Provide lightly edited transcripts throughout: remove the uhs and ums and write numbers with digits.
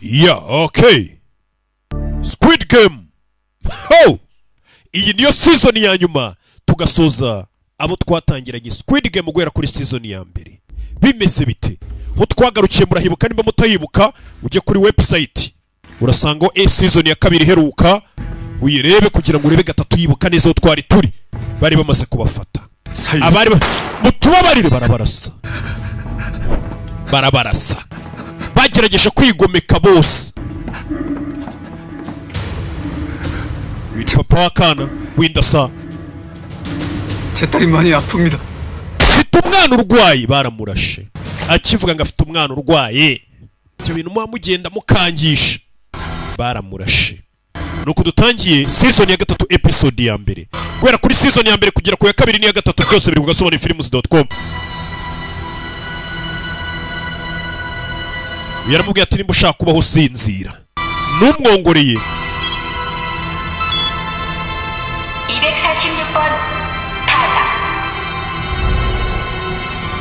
Yeah, okay. Squid Game. Oh! Iyi niyo season ya nyuma tugasoza abo twatangiranye Squid Game guhera kuri season ya mbere. Bimeze bite? Ho twagarukiye murahibuka nimba mutayibuka ujye kuri website. Urasanga season ya kabiri heruka uyirebe kugira ngo urebe gatatu yibuka neza aho twari turi. Bari bamaze kubafata. Abari mutubabarire barabarasa. Bagerageje kwigomeka bose. Witwa papa wakana windasa. 제 딸이 많이 아픕니다. Afite umwana urwaye baramurashe. Akivuga ngo afite umwana urwaye. Cyo bintu mugenda mukangisha. Baramurashe. Nuko dutangiye season ya gatatu episode ya mbere. Guhera kuri season ya mbere kugera ku ya kabiri n'iya gatatu byose biri kugasobona films.com. Yaramubwiye ati nimba ushaka kubaho usinzira. Numwongoreye. 246번 탈락.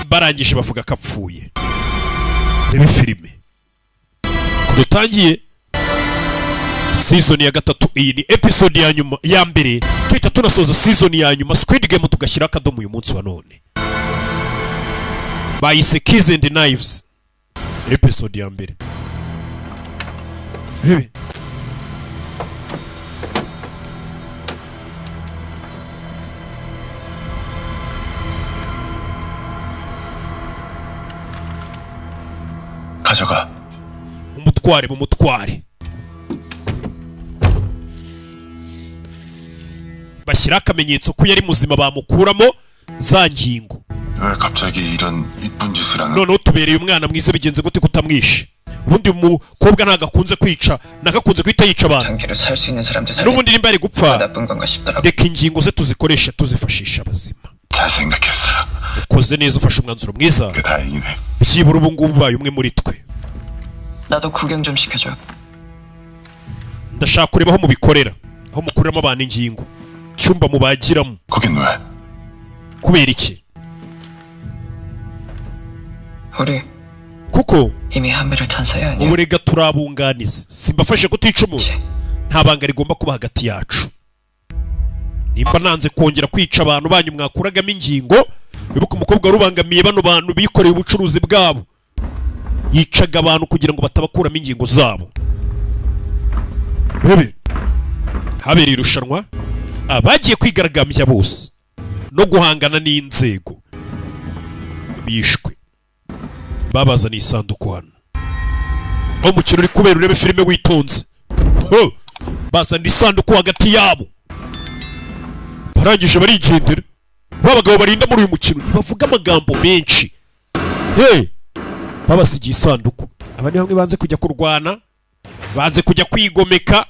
Barangije bavuga kapfuye. Reba filime. Kudutangiye season ya gatatu, iyi ni episode ya nyuma ya mbere. Twita tunasoza season ya nyuma Squid Game tugashyira akadomo uyu munsi wa none. Bayise Keys and Knives. Episode ya mbere. Hebe. 가져가. umutware. Bashyira akamenyetso ko yari muzima bamukuramo za ngingo. 왜 갑자기 이런 이쁜 짓을 하는? None utubereye umwana mwiza bigenze gute kutamwishe? Ubundi umukobwa ntagakunze kwica, nagakunze kwita yica abantu. 장기를 살 수 있는 사람들 살려. N'ubundi nimba ari gupfa. 나쁜 건가 싶더라고. Reka ingingo ze tuzikoresha tuzifashisha abazima. 잘 생각했어. Ukoze neza ufashe umwanzuro mwiza. 그 다행이네. Byibura ubu ngubu ubaye umwe muri twe. 나도 구경 좀 시켜줘. Ndashaka kureba aho mubikorera, aho mukuramo abantu ingingo. Cyumba mubagiramo. 거긴 왜? Kubera iki? 우리 Kuko 이미 한배를 탄 사이 아니야? uburega turabunganiza. Simbafashe kutica umuntu. Nta banga rigomba kuba hagati yacu. Nimba nanze kongera kwica abantu banyu mwakuragamo ingingo, wibuka umukobwa rubangamiye bano bantu bikoreye ubucuruzi bwabo. Yicaga abantu kugira ngo batabakuramo ingingo zabo. Bebe. Habereye irushanwa. Abagiye kwigaragambya bose no guhangana n'inzego bishwe. Babazana isanduku hano. Umukino uri kubera urebe filime witonze. Bazana isanduku hagati yabo. Barangije barigendera. Babagabo barinda muri uyu mukino ntibavuga amagambo menshi. Babasigiye isanduku. Abandi bamwe banze kujya kurwana, banze kujya kwigomeka.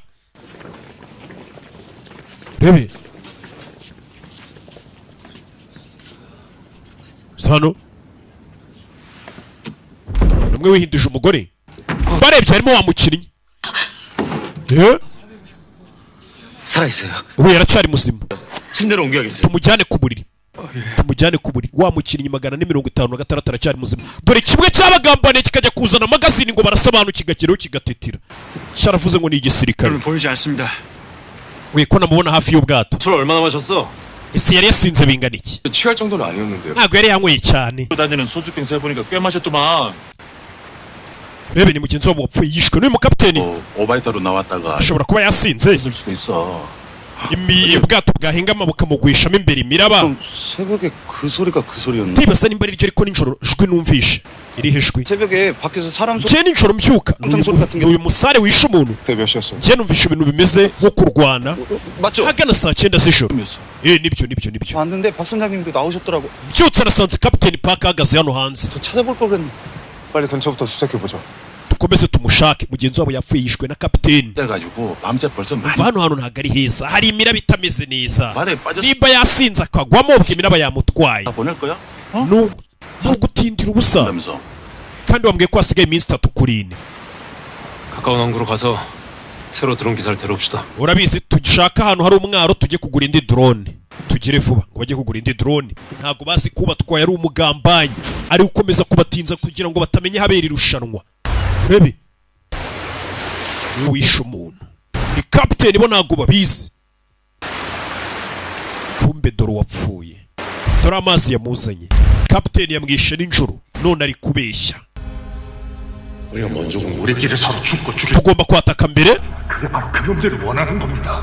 Rebe. Sano. Numwe wihinduje umugore. Barebye harimo wa mukinnyi. 살아있어요. Ubu yaracari muzima. 침대로 옮겨야겠어요. Tumujyane ku buriri. Wa mukinnyi 456 aracari muzima. Dore kimwe cy'abagambane kikajya kuzana magazine ngo barasobanura kigakiraho kigatetira. Cyaravuze ngo ni igisirikare. 보이지 않습니다. We ko namubona hafi y'ubwato. 술 얼마나 마셨어? Ese yari yasinze bingana iki? 취할 정도는 아니었는데요. Ntabwo yari yanyweye cyane. 다니는 소주병 세 보니까 꽤 마셨더만. Rebe ni mugenzi wabo wapfuye yishwe n'uyu mukapiteni. 오바이터로 나왔다가 Ashobora kuba yasinze. 있을 수도 있어. Ubwato bwahingama bukamugwishamo imbere imiraba. 새벽에 그 소리가 그 소리였는데. Ndibaza nimba ari ryo ariko nijoro jwi numvishe. Iri hejwe. 새벽에 밖에서 사람 소리. Je nijoro mbyuka. Uyu musare wishe umuntu. 그게 몇 시였어? Je numvishe ibintu bimeze nko kurwana. 맞죠? Hagana saa 9 z'ijoro. Nibyo. 왔는데 박 선장님도 나오셨더라고. Byutse nasanze kapiteni Park ahagaze hano hanze. 저 찾아볼 걸 그랬네. 빨리 근처부터 수색해 보죠. Dukomeze tumushake mugenzi wabo yapfuye yishwe na kapiteni. 가지고 밤새 벌써 Hano ntabwo ari heza. Hari imiraba itameze neza. 말에 빠졌어. Nimba yasinze akagwamo ubwo imiraba yamutwaye. 보낼 거야? Ntugutindira ubusa. 그러면서 Kandi wambwiye ko hasigaye iminsi 3 kuri 4. 가까운 항구로 가서 새로 들어온 기사를 데려옵시다. Urabizi tushaka ahantu hari umwaro tujye kugura indi drone. Tugire vuba ngo bajye kugura indi drone. Ntago bazi kuba twaye ari umugambanyi. Ari ukomeza kubatinza kugira ngo batamenye habera irushanwa. Rebe. niwe wishe umuntu ni kapiteni bo ntabwo babizi kumbe dore wapfuye dore amazi yamuzanye kapiteni yamwishe nijoro none ari kubeshya 우리가 먼저 우리끼리 서로 죽고 죽여. tugomba kwataka mbere 그게 바로 그놈들이 원하는 겁니다.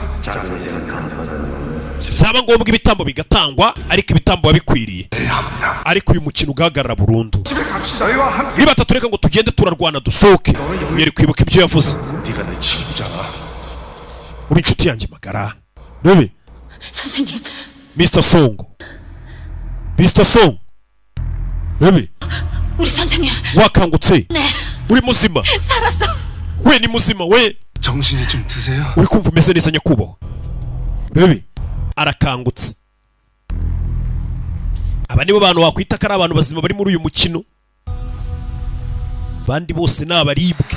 byaba ngombwa ibitambo bigatangwa ariko ibitambo bikwiriye ariko uyu mukino ugahagarara burundu niba tatureka ngo tugende turarwana dusohoke yari kwibuka ibyo yavuze 네가 내 친구잖아. uri inshuti yanjye magara rebe 선생님, Mr. Song Mr. Song rebe 우리 선생님. wakangutse 네, uri muzima 살았어. we ni muzima we 정신이 좀 드세요. uri kumva umeze neza nyakubahwa rebe arakangutse aba nibo bantu wakwita ko ari abantu bazima bari muri uyu mukino abandi bose ni abaribwe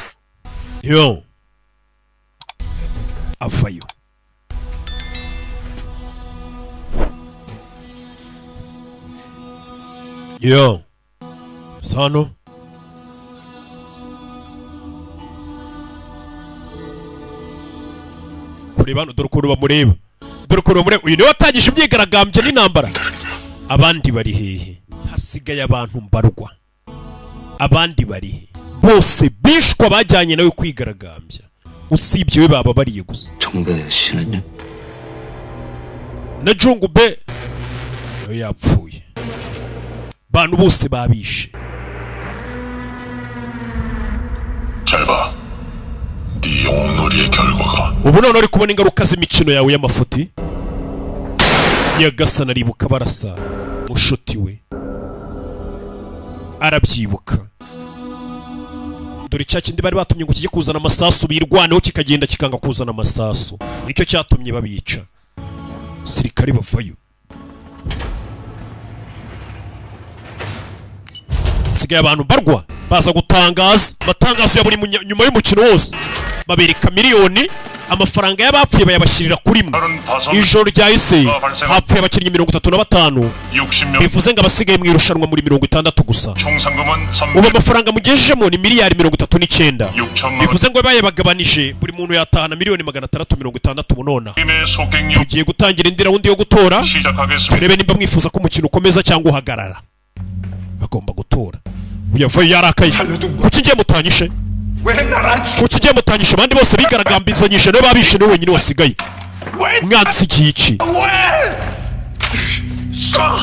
yo avayo yo sano kureba hano dore ukuntu bamureba dore ukuntu bamureba uyu niwe watangije imyigaragambyo n'intambara abandi bari hehe hasigaye abantu mbarwa abandi bari he bose bishwa bajyanye nawe kwigaragambya usibye we baba bariye gusa 정배 씨는요? na Jungube nawe yapfuye bantu bose babishe 잘 봐. 네 영웅놀이의 결과가 ubu none uri kubona ingaruka z'imikino yawe y'amafuti nyagasana aribuka barasa mushuti we arabyibuka dore cya kindi bari batumye ngo kijye kuzana amasasu birwaneho kikagenda kikanga kuzana amasasu nicyo cyatumye babica sirikari bavayo sigaye abantu barwa baza gutangaza amatangazo ya buri nyuma y'umukino wose babereka miliyoni amafaranga y'abapfuye bayabashyirira kuri mwe ijoro ryahise hapfuye abakinnyi 35 bivuze ngo abasigaye mu irushanwa muri 60 gusa ubu amafaranga mugejejemo ni miliyari 39 bivuze ngo bayabagabanije buri muntu yatahana miliyoni 660 bunona tugiye gutangira indi rawundi yo gutora turebe nimba mwifuza ko umukino ukomeza cyangwa uhagarara bagomba gutora uyavayo yarakaye kuki ngiye mutanyishe kuki ngiye mutanyishe abandi bose bigaragambizanyije niwe babishe niwe wenyine wasigaye mwansi iki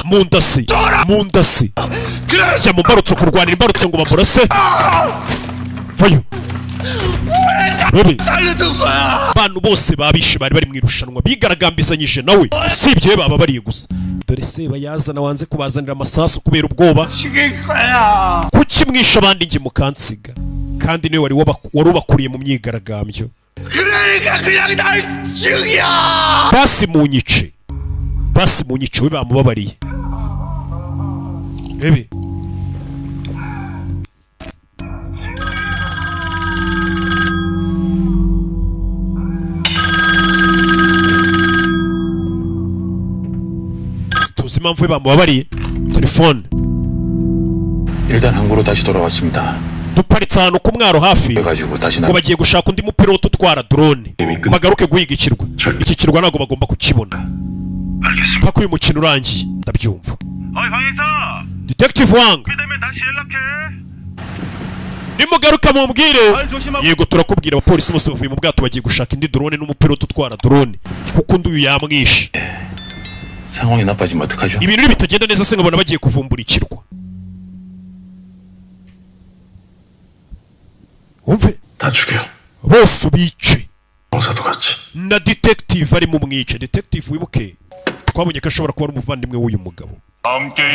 mundasi jya mu mbarutso kurwanira imbarutso ngo bamurase vayo rebe abantu bose babishe bari bari mu irushanwa bigaragambizanyije nawe usibye baba bariye gusa dore se bayazana wanze kubazanira amasasu kubera ubwoba kuki mwisha abandi nge mukansiga kandi niwe wari ubakuriye mu myigaragambyo basi munyice we bamubabariye rebe tuzi impamvu we bamubabariye telefone 일단 항구로 다시 돌아왔습니다. duparitse ahantu ku mwaro hafi 그래가지고 다시 ngo bagiye gushaka undi mupilote utwara drone bagaruke guhiga ikirwa iki kirwa ntabwo bagomba kukibona mpaka uyu mukino urangiye ndabyumva Detective Wang nimugaruka mumbwire yego turakubwira abapolisi bose bavuye mu bwato bagiye gushaka indi drone n'umupilote utwara drone kuko undi uyu yamwishe 상황이 나빠지면 어떡하죠? ibintu bitagenda neza se nkabona bagiye kuvumbura ikirwa umve 다 죽여. bose ubice 형사도 같이. na detective ari mu mwice detective wibuke twabonye ko ashobora kuba ari umuvandimwe w'uyu mugabo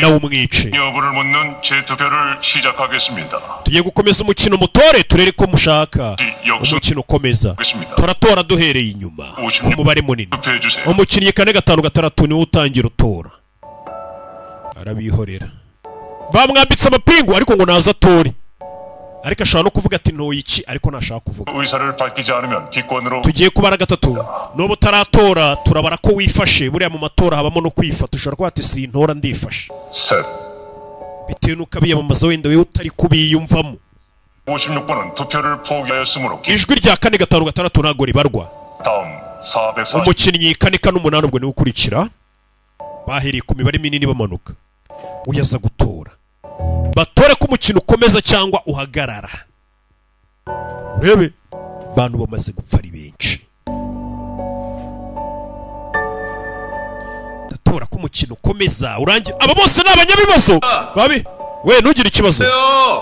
nawe umwice 여부를 묻는 재투표를 시작하겠습니다. tugiye gukomeza umukino mutore turere ko mushaka umukino ukomeza turatora duhereye inyuma ku mubare munini 투표해 주세요. umukinnyi 4-5-6 niwe utangira utora arabihorera bamwambitse amapingu ariko ngo naza atore ariko ashobora no kuvuga ati ntoye iki ariko ntashaka kuvuga 의사를 밝히지 않으면 기권으로 tugiye kubara gatatu n'ubu utaratora turabara ko wifashe buriya mu matora habamo no kwifata ushobora kuba ati sintora ndifashe 셋. bitewe n'uko abiyamamaza wenda wewe utari kubiyumvamo 56번은 투표를 포기하였으므로 ijwi rya 4-5-6 ntago ribarwa. 다음 440 umukinnyi 4-8 ubwo ni ukurikira bahereye ku mibare minini bamanuka uyaza gutora batore ko umukino ukomeza cyangwa uhagarara. Urebe bantu bamaze gupfa ari benshi. Ndatora ko umukino ukomeza urangira. Aba bose ni abanyabibazo babi. We ntugire ikibazo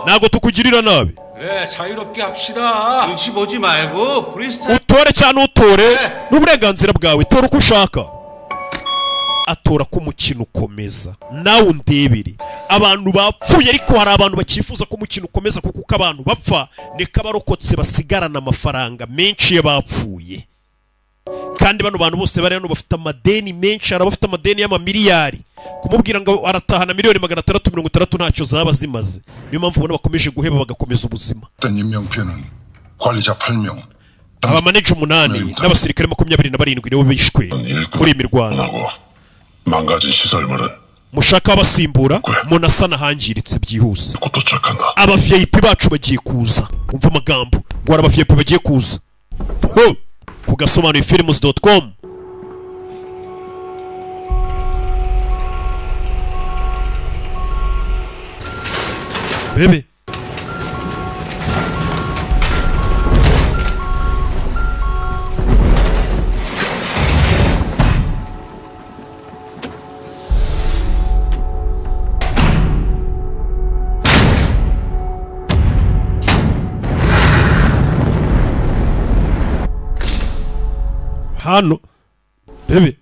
ntago tukugirira nabi. 그래 자유롭게 합시다. 눈치 보지 말고 프리스타일. utore cyane utore n'uburenganzira bwawe tora uko ushaka. Atora ko umukino ukomeza nawe undebere abantu bapfuye ariko hari abantu bakifuza ko umukino ukomeza kuko uko abantu bapfa niko abarokotse basigarana amafaranga menshi y'abapfuye kandi bano bantu bose bari hano bafite amadeni menshi hari abafite amadeni y'amamiliyari kumubwira ngo aratahana miliyoni 660 ntacyo zaba zimaze niyo mpamvu ubona bakomeje guheba bagakomeza ubuzima. 임명표는 관리자 8명 abamaneja 8 n'abasirikare 27 nibo bishwe muri imirwano. 망가진 시설물은 mushaka abasimbura munasana hangiritse byihuse. 곧 도착한다. aba VIP bacu bagiye kuza umva amagambo ngo aba VIP bagiye kuza ku gasobanuye films.com. bebe hano bebe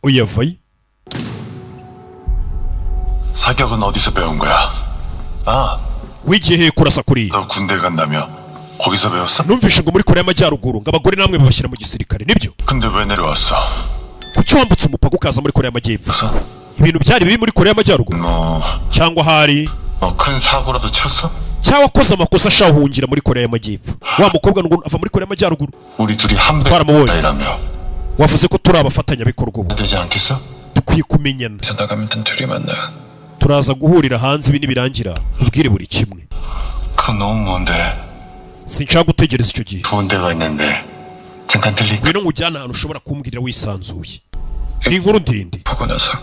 uyavaye. 사격은 어디서 배운 거야? 아, wigiye kurasa kuri 너 군대 간다며 거기서 배웠어? numvishe ngo muri Korea y'Amajyaruguru ngo abagore namwe babashyira mu gisirikare nibyo? 근데 왜 내려왔어? kuki wambutse umupaka ukaza muri Korea y'Amajyepfo? ibintu byari biri muri Korea y'Amajyaruguru cyangwa hari 큰 사고라도 쳤어? cyangwa koza amakosa ashahungira muri Korea y'Amajyepfo? Wa mukobwa ngo ava muri Korea y'Amajyaruguru 우리 둘이 한 배라며 wavuze ko turi abafatanyabikorwa ubu 되지 않겠어? dukwiye kumenyana. 그래서 나가면 둘이 만나. turaza guhurira hanze ibi nibirangira ubwire buri kimwe. 그건 너무 먼데 sinshaka gutegereza icyo gihe. 좋은 데가 있는데 잠깐 들릴까? ngwino nkujyana ahantu ushobora kumbwirira wisanzuye. ni inkuru ndende. 보고 나서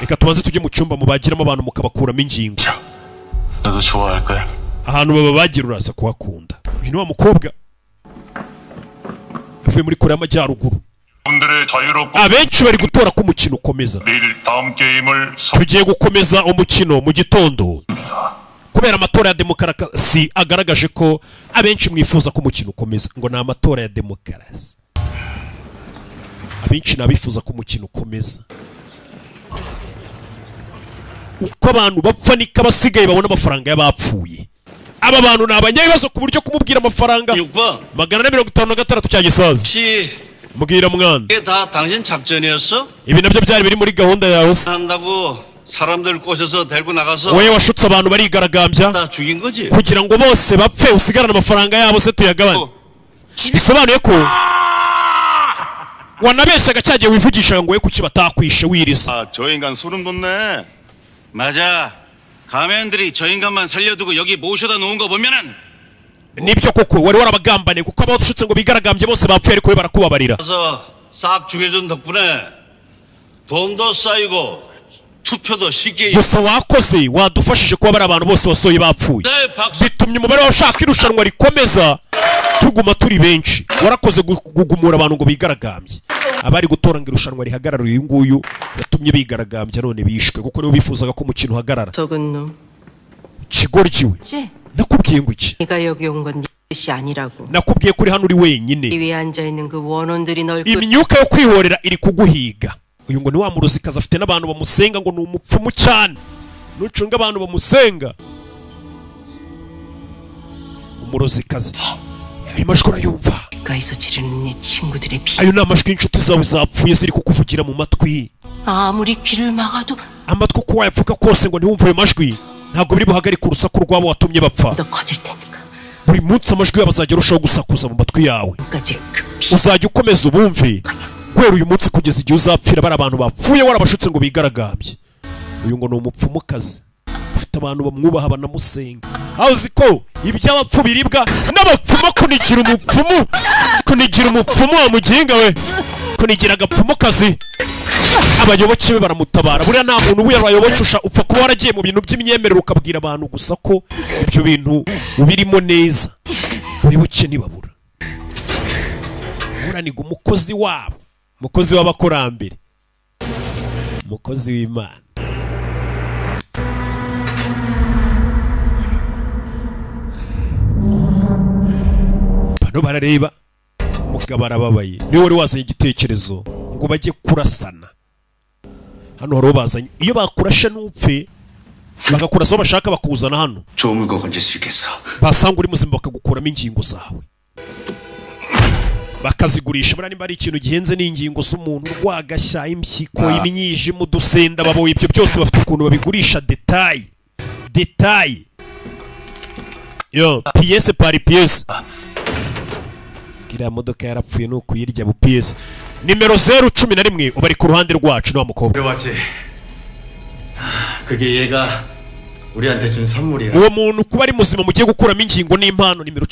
reka tubanze tujye mu cyumba mubagiramo abantu mukabakuramo ingingo. 너도 좋아할 거야. ahantu babagira uraza kuhakunda. uyu ni wa mukobwa yavuye muri Korea y'Amajyaruguru. 분들의 자유롭고 abenshi bari gutora ko umukino ukomeza. 내일 다음 게임을 tugiye gukomeza umukino mu gitondo kubera amatora ya demokarasi agaragaje ko abenshi mwifuza ko umukino ukomeza ngo ni amatora ya demokarasi. abenshi nabifuza ko umukino ukomeza uko abantu bapfa niko abasigaye babona amafaranga y'abapfuye. aba bantu ni abanyabibazo ku buryo kumubwira amafaranga 456 cya gisaza. mbwira mwana 이게 다 당신 작전이었어? ibi nabyo byari biri muri gahunda yawe se? 한다고 사람들 꼬셔서 데리고 나가서 wowe washutse abantu barigaragambya 다 죽인 거지? kugira ngo bose bapfe usigarane amafaranga yabo se tuyagabane. bisobanuye ko wanabeshyaga cyagiye wivugisha ngo we kuki batakwishe wiriza. 아, 저 인간 소름 돋네. 맞아. 가면들이 저 인간만 살려두고 여기 모셔다 놓은 거 보면은 nibyo koko wari warabagambane kuko abashutse ngo bigaragambye bose bapfuye ariko we barakubabarira. 그래서 싹 죽여준 덕분에 돈도 쌓이고 투표도 쉽게. gusa wakoze wadufashije kuba bari abantu bose wasohoye bapfuye. 네, 박수. bitumye umubare w'abashaka irushanwa rikomeza tuguma turi benshi. warakoze gugumura abantu ngo bigaragambye. abari gutora ngo irushanwa rihagarara uyu nguyu yatumye bigaragambya none bishwe kuko nibo bifuzaga ko umukino uhagarara. 적은 놈. kigoryiwe 지? nakubwiye ngo iki? 네가 여기 온 건 네 뜻이 아니라고. nakubwiye kuri hano uri wenyine. 이 위에 앉아 있는 그 원혼들이 널 imyuka yo kwihorera iri kuguhiga. uyu ngo ni wa murozikazi afite n'abantu bamusenga ngo ni umupfumu cyane. nucunga abantu bamusenga umurozikazi ayo majwi urayumva? 가에서 지르는 네 친구들의 피. ayo ni amajwi y'inshuti zawe zapfuye ziri kukuvugira mu matwi. 아무리 귀를 막아도 amatwi uko wayavuga kose ngo ntiwumve ayo majwi ntabwo biri buhagarike urusaku rwabo watumye bapfa. 더 커질 테니까. buri munsi amajwi yabo azajya arushaho gusakuza mu matwi yawe. 끝까지 그 피. uzajya ukomeza ubumve guhera uyu munsi kugeza igihe uzapfira bari abantu bapfuye warabashutse ngo bigaragambye. uyu ngo ni umupfumukazi afite abantu bamwubaha banamusenga. Hauzi ko iby'abapfu biribwa n'abapfumu kunigira umupfumu wa muginga we kunigira agapfumu kazi abayoboke be baramutabara buriya nta muntu ubayobocusha upfa kuba waragiye mu bintu by'imyemerere ukabwira abantu gusa ko ibyo bintu ubirimo neza abayoboke ntibabura buraniga umukozi wabo umukozi w'abakurambere umukozi w'Imana bano barareba umugabo arababaye niwe wari wazanye igitekerezo ngo bajye kurasana hano haro bazanye iyo bakurasha n'upfe bakakurasa bashaka bakuzana hano basanga uri muzima bakagukuramo ingingo zawe bakazigurisha bura nimba ari ikintu gihenze n'ingingo z'umuntu rwagashya impyiko imyijima udusenda baboye ibyo byose bafite ukuntu babigurisha detail yo pièce par pièce kiriya modoka yarapfuye no kuyirya bu pièce nimero 011 ubari ku ruhande rwacu no mukobwa 그게 얘가 우리한테 준 선물이야. uwo muntu kuba ari muzima mugiye gukuramo ingingo n'impano nimero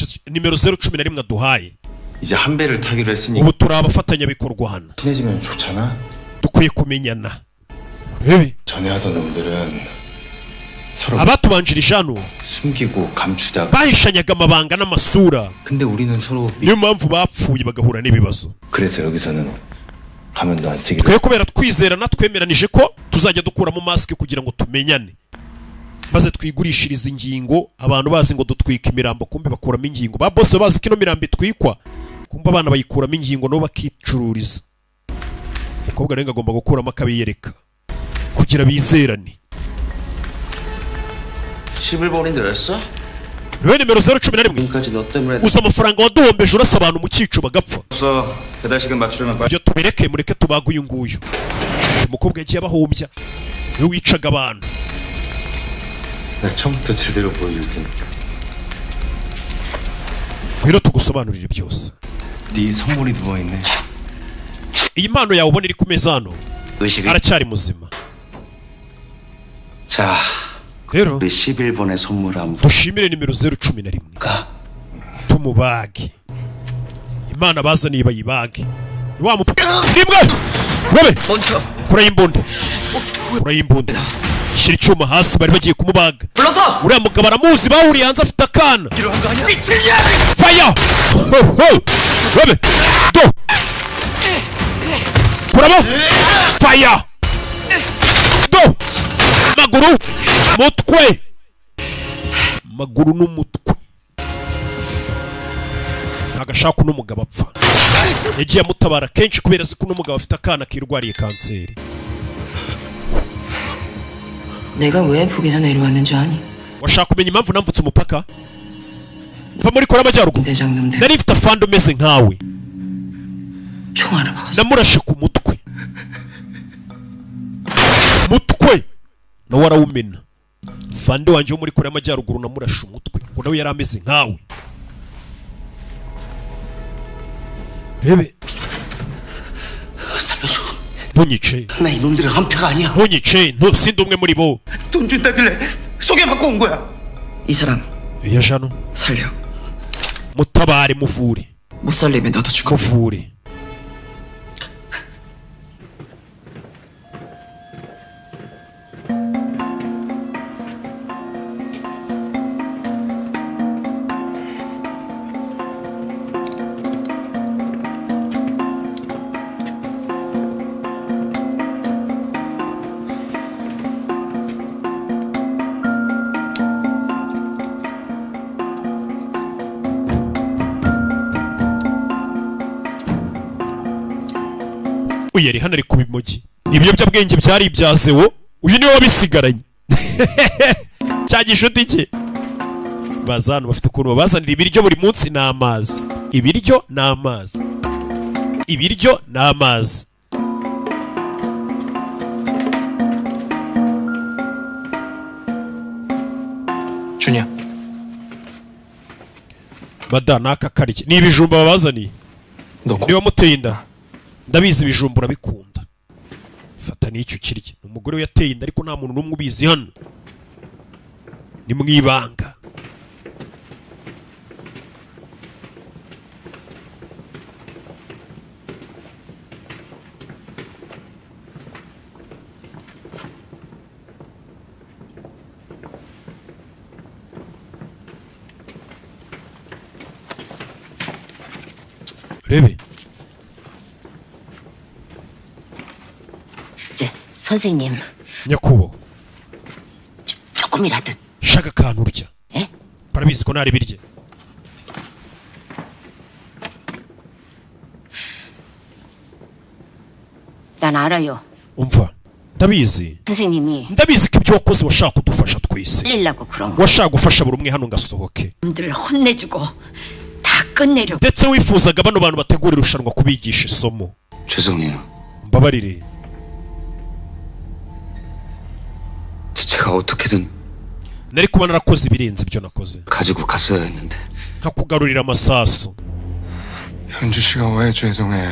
011 aduhaye 이제 한 배를 타기로 했으니 ubu turabafatanya bikorwa hano 친해지면 좋잖아. dukwiye kumenyana rebe 전에 하던 놈들은 서로 abatubanjirije hano 숨기고 감추다가 bahishanyaga amabanga n'amasura 근데 우리는 서로 niyo mpamvu bapfuye bagahura n'ibibazo 그래서 여기서는 가면도 안 쓰기로 twe kubera twizerana twemeranije ko tuzajya dukuramo mask kugira ngo tumenyane maze twigurishiriza ingingo abantu bazi ngo dutwika imirambo kumbe bakuramo ingingo ba boss bazi kino mirambo itwikwa kumbe abana bayikuramo ingingo no bakicururiza umukobwa renga agomba gukuramo akabiyereka kugira bizerane 11번인데 였어? niwe nimero 011 uza amafaranga waduhombeje urasa abantu mu cyico bagapfa 배달시간 맞추려면 빨리 ibyo tubireke mureke tubaga uyu nguyu umukobwa yagiye abahombya niwe wicaga abantu 내가 처음부터 제대로 보여줄 테니까 rero tugusobanurire byose 네 선물이 누워있네 iyi mpano yawe ubona iri ku meza hano 의식을 aracyari muzima 자 rero 우리 11번의 선물 한번 dushimire nimero 011 tumubage imana bazaniye bayibage ni wa mupaka nimwe wobe 멈춰. kurayimbunda shira icyuma hasi bari bagiye kumubaga 불러서. uriya mugabo aramuzi bahuriye hanze afite akana fire wobe do kuramo fire do maguru n'umutwe agashaka uno mugabo apfa yagiye amutabara kenshi kubera ko uno mugabo afite akana kirwariye kanseri 내가 왜 북에서 내려왔는지 아니? washaka kumenya impamvu namvutse umupaka mva muri Korea y'Amajyaruguru 대장놈들 nari mfite afande umeze nkawe 총알을 먹었어. namurashe ku mutwe nawe arawumena fande wanjye wo muri Korea y'Amajyaruguru namurashe umutwe ngo nawe yari ameze nkawe rebe 살려줘. ntunyice 나 이놈들은 한패가 아니야 ntunyice sindi umwe muri bo 돈 준다길래 소개받고 온 거야 이 사람 iyo jano 살려. mutabare muvure 못 살리면 나도 죽어. muvure uyu yari hano ari ku bimogi ibiyobyabwenge byari ibyazewo uyu niwe wabisigaranye cya gishuti cye baza hano bafite ukuntu babazanira ibiryo buri munsi n'amazi ibiryo n'amazi ibiryo n'amazi 준이야. bada naka karike ni ibijumba babazaniye niwe wamuteye inda ndabizi ibijumba urabikunda fata n'icyo ukirya umugore we yateye inda ariko nta muntu n'umwe ubizi hano ni mu ibanga urebe 이제 선생님 nyakubahwa 조금이라도 shaka akantu urya 에? barabizi ko ntari birye 난 알아요. umva ndabizi 선생님이 ndabizi ko ibyo wakoze washaka kudufasha twese 살리려고 그런 거. washaka gufasha buri umwe hano ngasohoke 놈들 혼내주고 다 끝내려. ndetse wifuzaga bano bantu bategura irushanwa kubigisha isomo 죄송해요. mbabarire 제가 어떻게든 nari kuba narakoze ibirenze ibyo nakoze 가지고 갔어야 했는데. nkakugarurira amasasu 현주 씨가 왜 죄송해?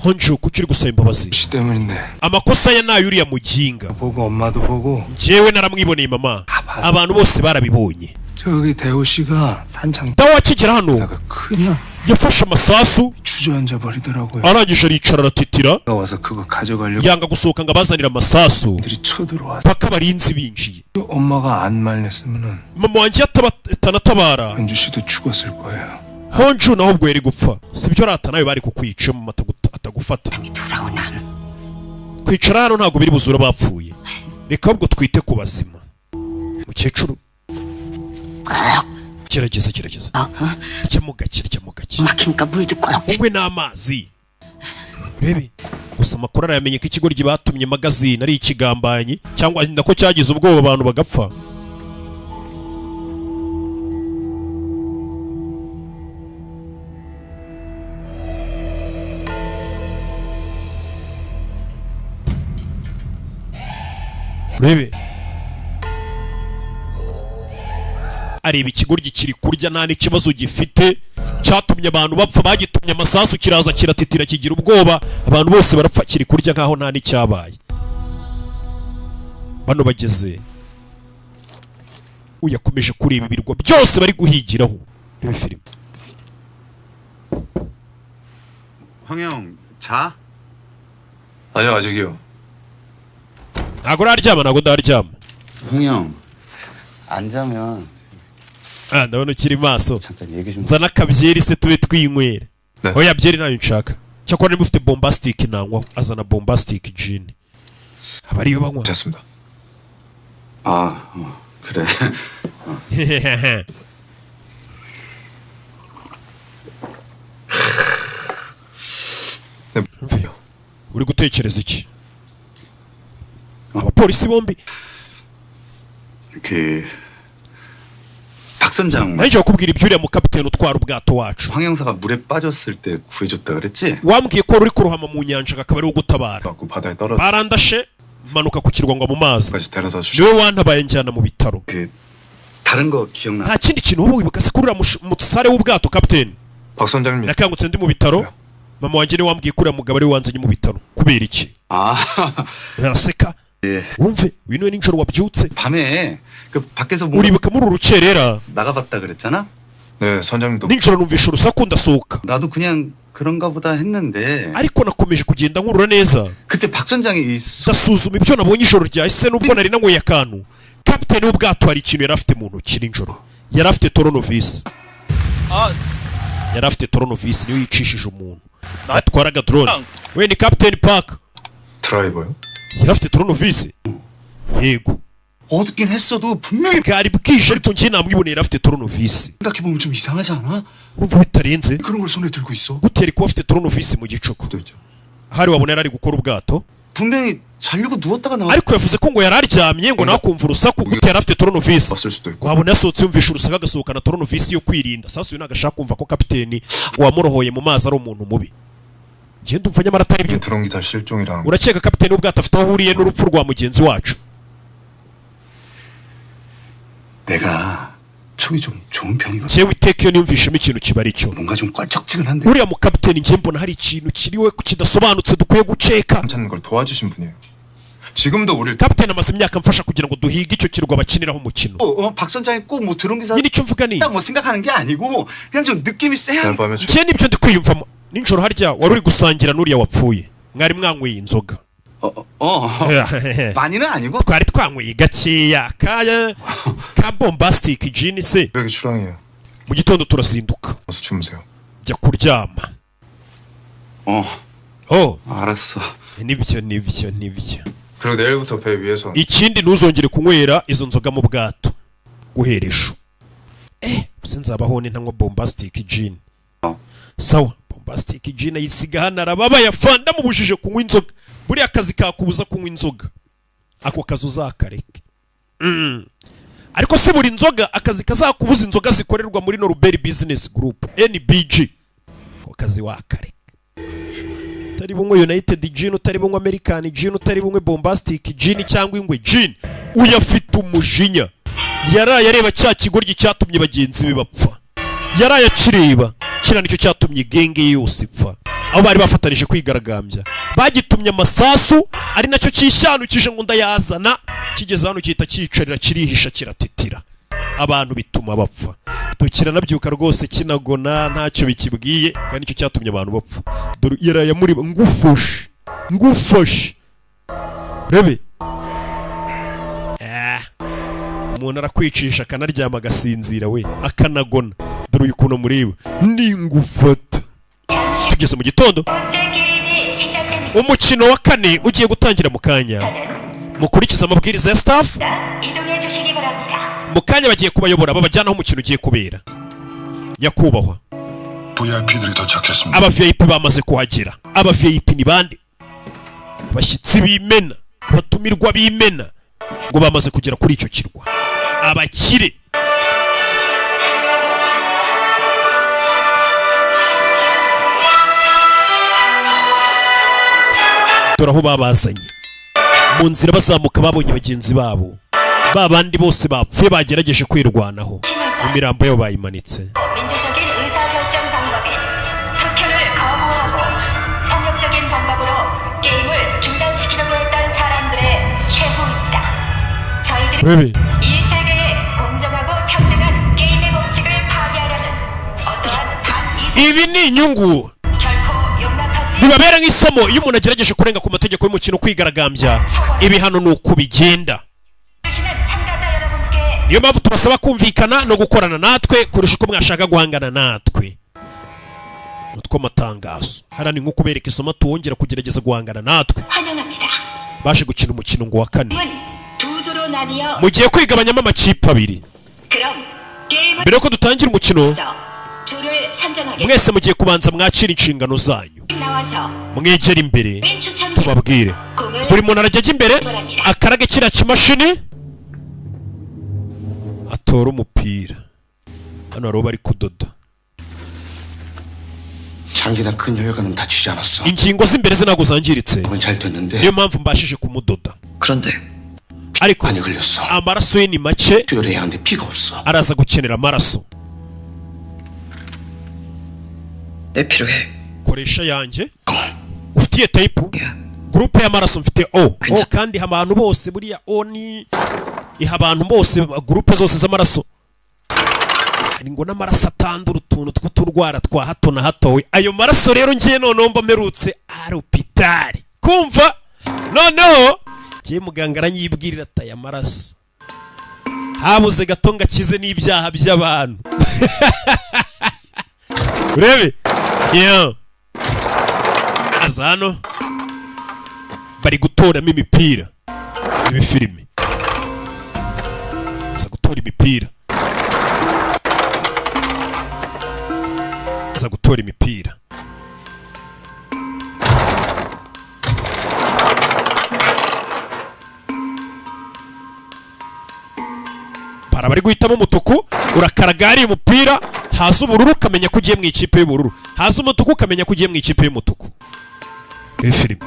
honju kuki uri gusaba imbabazi 씨 때문인데. amakosa ya nayo uriya muginga 보고 엄마도 보고 njyewe naramwiboneye mama abantu bose barabibonye 저기 대호 씨가 단창 dawe akigera hano 다가 그냥 yafashe amasasu 주저앉아 버리더라고요. arangije aricara aratitira 와서 그거 가져가려고 yanga gusohoka ngo abazanire amasasu 들이 쳐들어와서 paka abarinzi binjiye 엄마가 안 말렸으면은 mama wanjye atanatabara 현주 씨도 죽었을 거예요. honju naho ubwo yari gupfa sibyo rata nawe bari kukwica mama atagufata 돌아오나. kwicara hano ntabwo biri buzura bapfuye reka ahubwo twite ku bazima mukecuru gerageza ryamo gake 막히니까 물도 꼭. unywe n'amazi urebe gusa amakuru arayamenye ko ikigoryi batumye magazine ari ikigambanyi cyangwa nako cyagize ubwoba abantu bagapfa urebe areba ikigoryi kiri kurya nta n'ikibazo gifite cyatumye abantu bapfa bagitumye amasasu kiraza kiratitira kigira ubwoba abantu bose barapfa kiri kurya nkaho nta n'icyabaye bano bageze uyakomeje kureba ibirwa byose bari guhigiraho reba filime 황영 자? 아니요 아직이요. ntago uraryama ntago ndaryama 형형 안 자면 ndabona ukiri maso 잠깐 얘기 좀. nzana akabyeri se tube twinywera 네. oya byeri nayo nshaka cyakora niba ufite bombastic nanywa azana bombastic gin aba ariyo banywa 됐습니다. 아 그래. 네. uri gutekereza iki abapolisi bombi 박 선장 nanjye wakubwira ibyo uriya mukapiteni utwara ubwato wacu 황 형사가 물에 빠졌을 때 구해줬다 그랬지? wambwiye ko uri kurohama mu nyanja akaba ari wo gutabara 갖고 바다에 떨어져 barandashe manuka ku kirwa ngo mu mazi 까지 데려다 주시. niwe wantabaye njyana mu bitaro 다른 거 기억나? nta kindi kintu wowe wibuka se kuri uriya musare w'ubwato kapiteni 박 선장님. nakangutse ndi mu bitaro mama wanjye niwe wambwiye ko uriya mugabo ari we wanzanye mu bitaro kubera iki 아 araseka wumve uyu niwe nijoro wabyutse 밤에 그 밖에서 뭐 uribuka muri uru rukerera 나가봤다 그랬잖아? 네 선장님도. nijoro numvisha urusaku ndasohoka 나도 그냥 그런가 보다 했는데 ariko nakomeje kugenda nkurura neza 그때 박 선장이 ndasuzuma ibyo nabonye ijoro ryahise nubwo nari nanyweye akantu kapiteni w'ubwato hari ikintu yari afite mu ntoki nijoro yari afite toronovisi yari afite toronovisi niyo yicishije umuntu atwaraga drone we ni kapiteni park 드라이버요? yari afite toronovisi yego 어둡긴 했어도 분명히 bwari bwije ariko njye namwiboneye yari afite toronovisi 생각해보면 좀 이상하지 않아? urumva bitarenze 그런 걸 손에 들고 있어 gutera kuba afite toronovisi mu gicuku hari wabona yari ari gukora ubwato 분명히 자려고 누웠다가 나와 ariko yavuze ko ngo yari aryamye ngo nawe akumva urusaku gute yari afite toronovisi 왔을 수도 있고. wabona yasohotse yumvisha urusaku agasohokana toronovisi yo kwirinda sasa uyu ntabwo ashaka kumva ko kapiteni wamurohoye mu mazi ari umuntu mubi njye ndumva nyamara atari byo 드론 기사 실종이랑. urakeka kapiteni w'ubwato afite aho ahuriye n'urupfu rwa mugenzi wacu 내가 촉이 좀 좋은 편이거든 njyewe iteka iyo niyumvishemo ikintu kiba ari cyo 뭔가 좀 껄쩍지근한데 uriya mukapiteni njye mbona hari ikintu kiriwe kidasobanutse dukwiye guceka 찾는 걸 도와주신 분이에요. 지금도 우리를 kapiteni amaze imyaka amfasha kugira ngo duhige icyo kirwa bakiniraho umukino 박 선장이 꼭 뭐 드론 기사 nyine icyo mvuga ni 뭐 생각하는 게 아니고 그냥 좀 느낌이 세야 그날 밤에 njye nibyo ndi kwiyumvamo nijoro harya wari uri gusangira n'uriya wapfuye mwari mwanyweye inzoga 많이는 아니고 twari twanyweye gakeya ka bombastic gin se 여기 출항이에요. mu gitondo turazinduka 어서 주무세요. jya kuryama 알았어. nibyo. 그리고 내일부터 배 위에서 ikindi ntuzongere kunywera izo nzoga mu bwato guhera ejo. Sinzabaho ni ntanywa bombastic gin. Sawa, bombastic gin ayisiga hano arababa yafanda mubujije kunywa inzoga. Buri akazi kakubuza kunywa inzoga, ako kazi uzakareke. Ariko se buri nzoga akazi kazakubuza inzoga zikorerwa muri Norbert Business Group NBG, ako kazi wakareke. Utari bumwe United Gin, utari bumwe American Gin, utari bumwe bombastic gin cyangwa ingwe gin, uyafite umujinya. Yaraye areba cya kigoryi cyatumye bagenzi be bapfa, yaraye akireba kira nicyo cyatumye genge yose ipfa. Aho bari bafatanije kwigaragambya bagitumye amasasu, ari nacyo cyishanukije ngo ndayazana, kigeze hano cyita cyicarira kirihisha kiratitira, abantu bituma bapfa. Tukira nabyuka rwose kinagona ntacyo bikibwiye, kandi nicyo cyatumye abantu bapfa. Dore yaraye muri ngufashe rebe. Umuntu arakwicisha akanaryama agasinzira we akanagona. Dore uyu kuntu mureba ningufata. Tugeze mu gitondo, umukino wa kane ugiye gutangira mu kanya. Mukurikiza amabwiriza ya staff. Mu kanya bagiye kubayobora babajyana aho umukino ugiye kubera. Nyakubahwa, VIP들이 도착했습니다. aba VIP bamaze kuhagera. Aba VIP ni bande? Abashyitsi b'imena, batumirwa b'imena ngo bamaze kugera kuri icyo kirwa. Abakire turaho babazanye mu nzira bazamuka, babonye bagenzi babo babandi bose bapfuye bagerageje kwirwanaho, imirambo yabo bayimanitse. Rebe ibi ni inyungu bibabera nk'isomo iyo umuntu agerageje kurenga ku mategeko y'umukino kwigaragambya. Ibi hano ni uko bigenda. Niyo mpamvu tubasaba kumvikana no gukorana natwe kurusha uko mwashaka guhangana natwe. Utwo matangazo harani nko kubereka isomo tuwongera kugerageza guhangana natwe. Baje gukina umukino ngo wa kane, mugiye kwigabanyamo amakipe abiri. Mbere yuko dutangira umukino, mwese mugiye kubanza mwakira inshingano zanyu, mwegera imbere tubabwire. Buri muntu arajya imbere akarage kiriya kimashini atora umupira. Hano hariho bari kudoda. 장기나 큰 혈관은 다치지 않았어. ingingo z'imbere ze ntabwo zangiritse, 그건 잘 됐는데. niyo mpamvu mbashije kumudoda. 그런데 ariko 많이 걸렸어. amaraso ye ni make, 수혈해야 하는데 피가 없어. araza gukenera amaraso. 내 필요해. koresha yanjye. Ufitiye type groupe y'amaraso mfite O. O kandi abantu bose buriya O ni iha abantu bose groupe zose z'amaraso. Hari ngo n'amaraso atandura utuntu tw'uturwara twa hato na hato. Ayo maraso rero ngiye noneho mba merutse arupitari kumva. Noneho ngiye muganga aranyibwirira ati aya maraso habuze gato ngakize n'ibyaha by'abantu. Urebe aza hano bari gutoramo imipira. Ibi filime aza gutora imipira, aza gutora imipira. Para bari guhitamo umutuku, urakaragari umupira, haza ubururu ukamenya ko ugiye mu ikipe y'ubururu, haza umutuku ukamenya ko ugiye mu ikipe y'umutuku. Iyi filime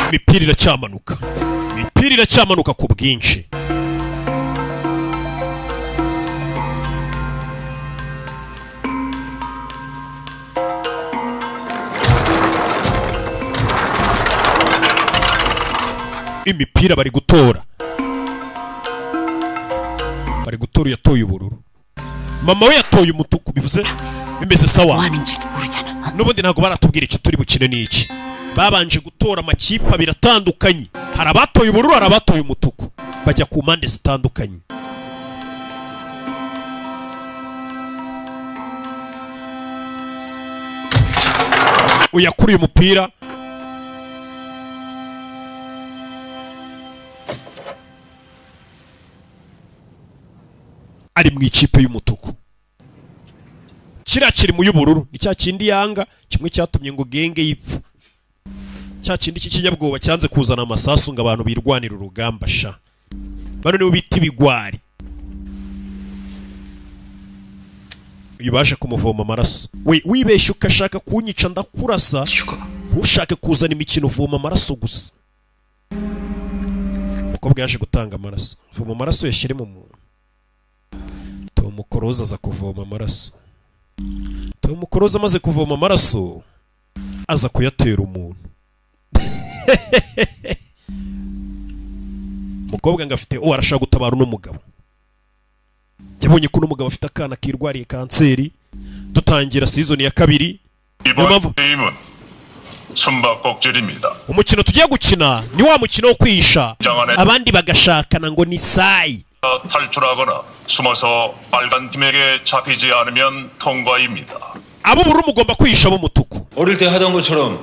imipira iracyamanuka, imipira iracyamanuka ku bwinshi. Imipira bari gutora, bari gutora. Yatoye ubururu, mama we yatoye umutuku, bivuze bimeze sawa. N'ubundi ntabwo baratubwira icyo turi bukine n'iki. Babanje gutora amakipe abiri atandukanye, hari abatoye ubururu, hari abatoye umutuku, bajya ku mpande zitandukanye. uyakuriye umupira ari mu ikipe y'umutuku. Kiriya kiri mu y'ubururu ni cya kindi yanga, kimwe cyatumye ngo genge yipfa, cya kindi cy'ikinyabwoba cyanze kuzana amasasu ngo abantu birwanira urugamba sha. Bano nibo bita ibigwari. Yibasha kumuvoma amaraso. We wibeshye ukashaka kunyica ndakurasa. Ushaka kuzana imikino uvoma amaraso gusa. Umukobwa yaje gutanga amaraso. Voma amaraso yashyire mu muntu. Tom Cruise aza kuvoma amaraso. Tom Cruise amaze kuvoma amaraso aza kuyatera umuntu. Umukobwa ngafite arashaka gutabara uno mugabo. Yabonye ko umugabo afite akana kirwariye kanseri. Dutangira season ya 2. Umukino tugiye gukina ni wa mukino wo kwisha abandi bagashakana ngo ni sayi. 탈출하거나 숨어서 빨간 팀에게 잡히지 않으면 통과입니다. abo buru mugomba kwisha abo mutuku. 어릴 때 하던 것처럼.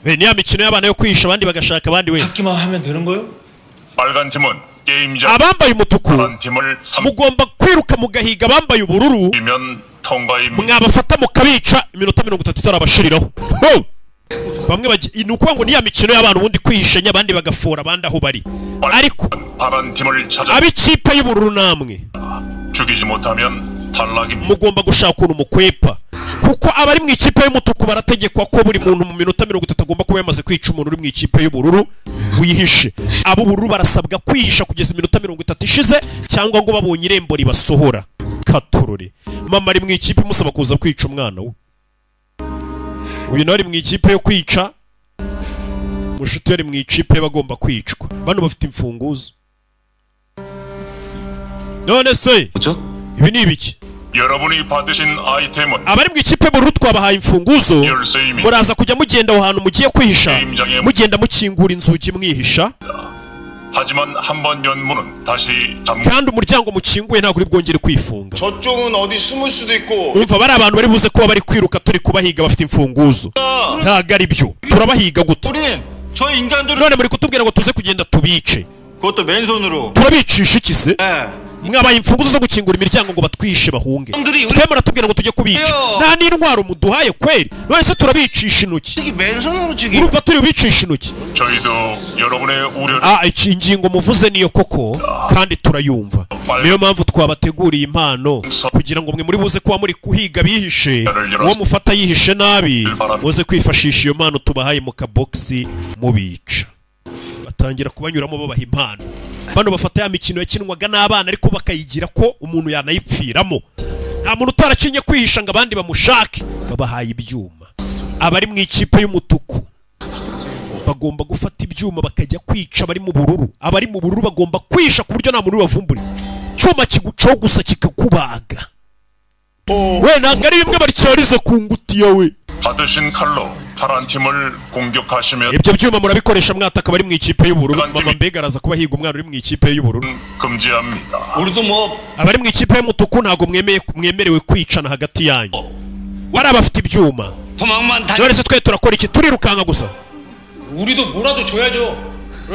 왜 niya mikino y'abana yo kwisha abandi bagashaka abandi we. 잡기만 하면 되는 거요? 빨간 팀은 게임장 abambaye umutuku mugomba kwiruka mugahiga abambaye ubururu mwabafata mukabica iminota 30 itarabashiriraho. Bamwe bagiye nuko ngo niya mikino y'abantu bundi kwihishanya abandi bagafora abandi aho bari. Ariko abikipe y'ubururu namwe mugomba gushaka ukuntu mukwepa, kuko abari mu ikipe y'umutuku barategekwa ko buri muntu mu minota 30 agomba kuba yamaze kwica umuntu uri mu ikipe y'ubururu wihishe. Abo bururu barasabwa kwihisha kugeza iminota 30 ishize cyangwa ngo babonye irembo ribasohora. Katurore mama ari mu ikipe musaba kuza kwica umwana we. Uyu nari mu ikipe yo kwica, mushuti yari mu ikipe bagomba kwicwa. Bano bafite imfunguzo. None se ibi ni ibiki? Abari mu ikipe bururu twabahaye imfunguzo, muraza kujya mugenda aho hantu mugiye kwihisha, mugenda mukingura inzugi mwihisha. kandi umuryango mukinguye ntabwo uri bwongere kwifunga. Umva bari abantu bari buze kuba bari kwiruka turi kubahiga bafite imfunguzo. Ntabwo ari byo, turabahiga gute? None muri kutubwira ngo tuze kugenda tubice, turabicisha iki se? Mwabaye imfunguzo zo gukingura imiryango ngo batwishe bahunge. Twemera tubwira ngo tujye kubica. Nta n'intwaro muduhaye kweri. None se turabicisha intoki. Urumva turi bicisha intoki. Iki ingingo muvuze niyo koko kandi turayumva. Niyo mpamvu twabateguriye impano kugira ngo mwe muri buze kuba muri kuhiga bihishe, uwo mufata yihishe nabi muze kwifashisha iyo mpano tubahaye mu kaboxi mubica. Batangira kubanyuramo babaha impano. Bano bafata ya mikino yakinwaga n'abana ariko bakayigira ko umuntu yanayipfiramo. Nta muntu utarakinye kwihisha ngo abandi bamushake. Babahaye ibyuma. Abari mu ikipe y'umutuku bagomba gufata ibyuma bakajya kwica abari mu bururu. Abari mu bururu bagomba kwisha ku buryo nta muntu bavumbura. Cyuma kigucaho gusa kikakubaga. We ntabwo ari bimwe baryarize ku ngutiya we. Ibyo byuma murabikoresha mwataka bari mu ikipe y'ubururu. Mama mbega araza kubahiga umwana uri mu ikipe y'ubururu. Abari mu ikipe y'umutuku ntabwo mwemerewe kwicana hagati yanyu. Bari abafite ibyuma. None se twe turakora iki? Turirukanka gusa. 우리도 뭐라도 줘야죠.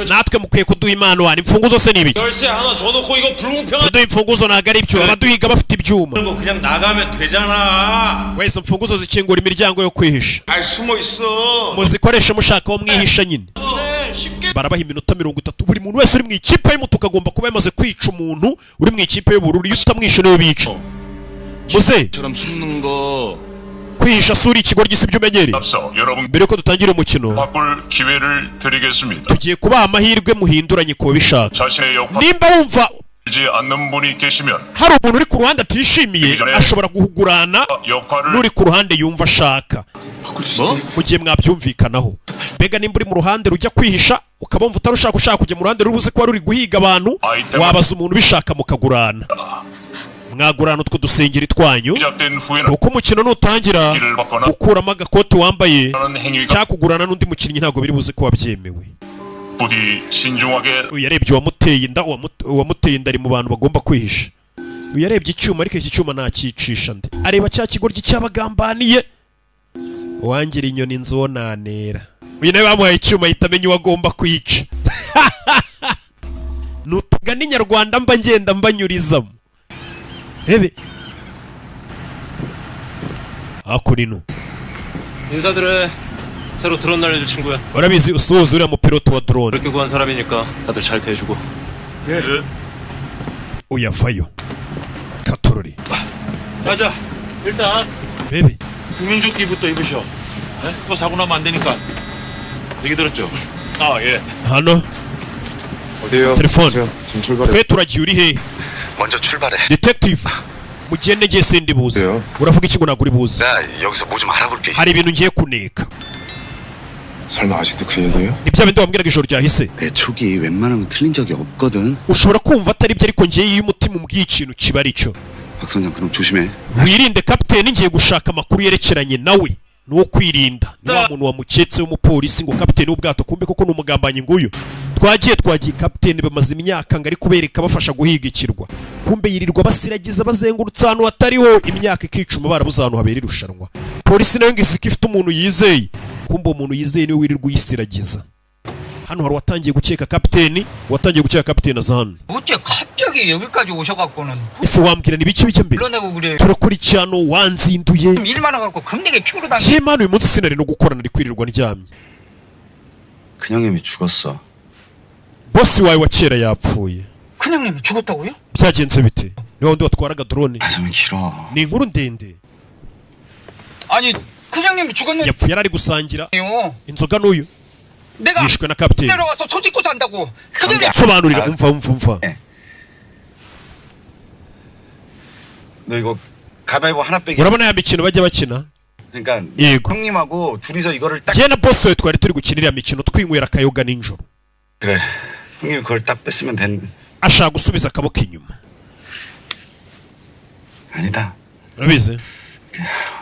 natwe mukwiye kuduha impano wari imfunguzo se nibiki 열쇠 하나 줘놓고 이거 불공평한 kuduha imfunguzo ntabwo ari ibyo abaduhiga bafite ibyuma 거 그냥 나가면 되잖아. wese imfunguzo zikingura imiryango yo kwihisha 숨어 있어. muzikoreshe mushaka aho mwihisha nyine barabaha iminota 30 buri muntu wese uri mu ikipe y'umutuku agomba kuba yamaze kwica umuntu uri mu ikipe y'ubururu iyo utamwishe niyo bica muze kwihisha suri ikigo ry'isi by'umenyere mbere ko dutangira umukino tugiye kubaha amahirwe muhinduranye kuba bishaka nimba wumva hari umuntu uri ku ruhande atishimiye ashobora guhugurana n'uri ku ruhande yumva ashaka mu gihe mwabyumvikanaho mbega nimba uri mu ruhande rujya kwihisha ukaba wumva ushaka kujya mu ruhande rubuze kuba ruri guhiga abantu wabaza umuntu ubishaka mukagurana mwagurana utwo dusengeri twanyu uko umukino nutangira ukuramo agakoti wambaye cyakugurana n'undi mukinnyi ntabwo biri buze kuba byemewe uyarebye uwamuteye inda ari mu bantu bagomba kwihisha uyarebye icyuma ariko iki cyuma ntakicisha nde areba cya kigoryi cyabagambaniye wangira inyoni nzo nanera uyu nawe bamuhaye icyuma ahita amenya uwo agomba kwica nutugana inyarwanda mba ngenda mbanyurizamo rebe akurino 인사드려. 새로 드론 날려줄 친구야. urabizi usuhuza uriya mupiloto wa drone 그렇게 구한 사람이니까 다들 잘 대해주고. uyavayo katorori 자자, 일단 rebe 국민조끼부터 입으셔. 네? 또 사고 나면 안 되니까. 얘기 들었죠? 아, 예. hano 어디에요? telefone 지금 출발해. twe turagiye uri he 먼저 출발해. detective mugende ngiye sindi buze uravuga iki ngo naguri buze 나 여기서 뭐 좀 알아볼 게 있어. hari ibintu ngiye kuneka 설마 아직도 그 얘기예요? ni bya bindi wambwiraga ijoro ryahise 내 촉이 웬만하면 틀린 적이 없거든. ushobora kumva atari byo ariko ngiye iyo umutima umbwiye ikintu kiba ari cyo 박 선장 그럼 조심해. wirinde kapiteni ngiye gushaka amakuru yerekeranye nawe ni uwo kwirinda ni wa muntu wamuketse w'umupolisi ngo kapiteni w'ubwato kumbe koko ni umugambanyi nguyu twagiye kapiteni bamaze imyaka ngo ari kubereka bafasha guhiga ikirwa kumbe yirirwa basiragiza bazengurutse ahantu hatariho imyaka ikicuma barabuze ahantu habera irushanwa polisi nayo ngo isika ifite umuntu yizeye kumbe uwo muntu yizeye niwe wirirwa uyisiragiza hano hari watangiye gukeka kapiteni aza hano 어째 갑자기 여기까지 오셔갖고는 ese wambwira ni biki bijya mbere 불러내고 그래. turakurikirana wanzinduye 일 많아갖고 금내게 피부로 당겨. jemana uyu munsi sinari no gukorana ari kwirirwa ndyamye 큰형님이 죽었어. bosi wawe wa kera yapfuye 큰형님이 죽었다고요? byagenze bite ni wundi watwaraga drone 말씀이 길어. ni inkuru ndende 아니 큰형님이 죽었는데요. yapfuye yari ari gusangira inzoga n'uyu 내가 yishwe na kapiteni 내려가서 소 짓고 잔다고. 큰형님 sobanurira umva 너 이거 가위바위보 하나 빼기. urabona ya mikino bajya bakina 그러니까 yego 형님하고 둘이서 이거를 딱. jye na bosi we twari turi gukina iriya mikino twinywera akayoga nijoro 그래. 형님이 그걸 딱 뺐으면 된. ashaka gusubiza akaboko inyuma 아니다. urabizi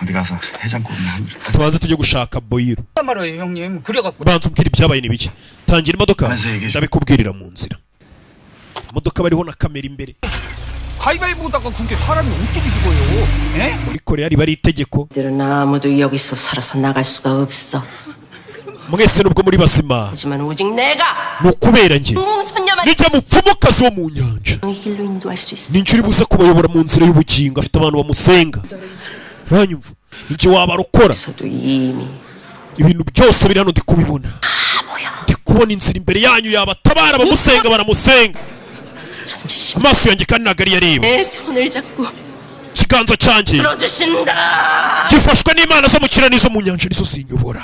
어디 가서 해장국이나 한 그릇. tubanze tujye gushaka boyiro 말이에요 형님. 그래갖고 banza umbwira ibyabaye ni biki tangira imodoka Maze yigisha. ndabikubwirira mu nzira imodoka bariho na kamera imbere 가위바위보다가 그게 사람이 어떻게 죽어요? 예? muri korea riba ari itegeko 들은 아무도 여기서 살아서 나갈 수가 없어. mwese nubwo muri bazima 하지만 오직 내가 ni ukubera njye 공선녀만 nijya mupfumukazi wo mu nyanja 이 길로 인도할 수 있어. ninjye uri buze kubayobora mu nzira y'ubugingo afite abantu bamusenga ntanyumva njye wabarokora 서도 이미 ibintu byose biri hano ndi kubibona ndi kubona inzira imbere yanyu yabatabara bamusenga baramusenga amaso yanjye kandi ntabwo ari yareba 내 손을 잡고 ikiganza cyanjye 들어주신다. gifashwe n'imana zo mu kirere n'izo mu nyanja nizo zinyobora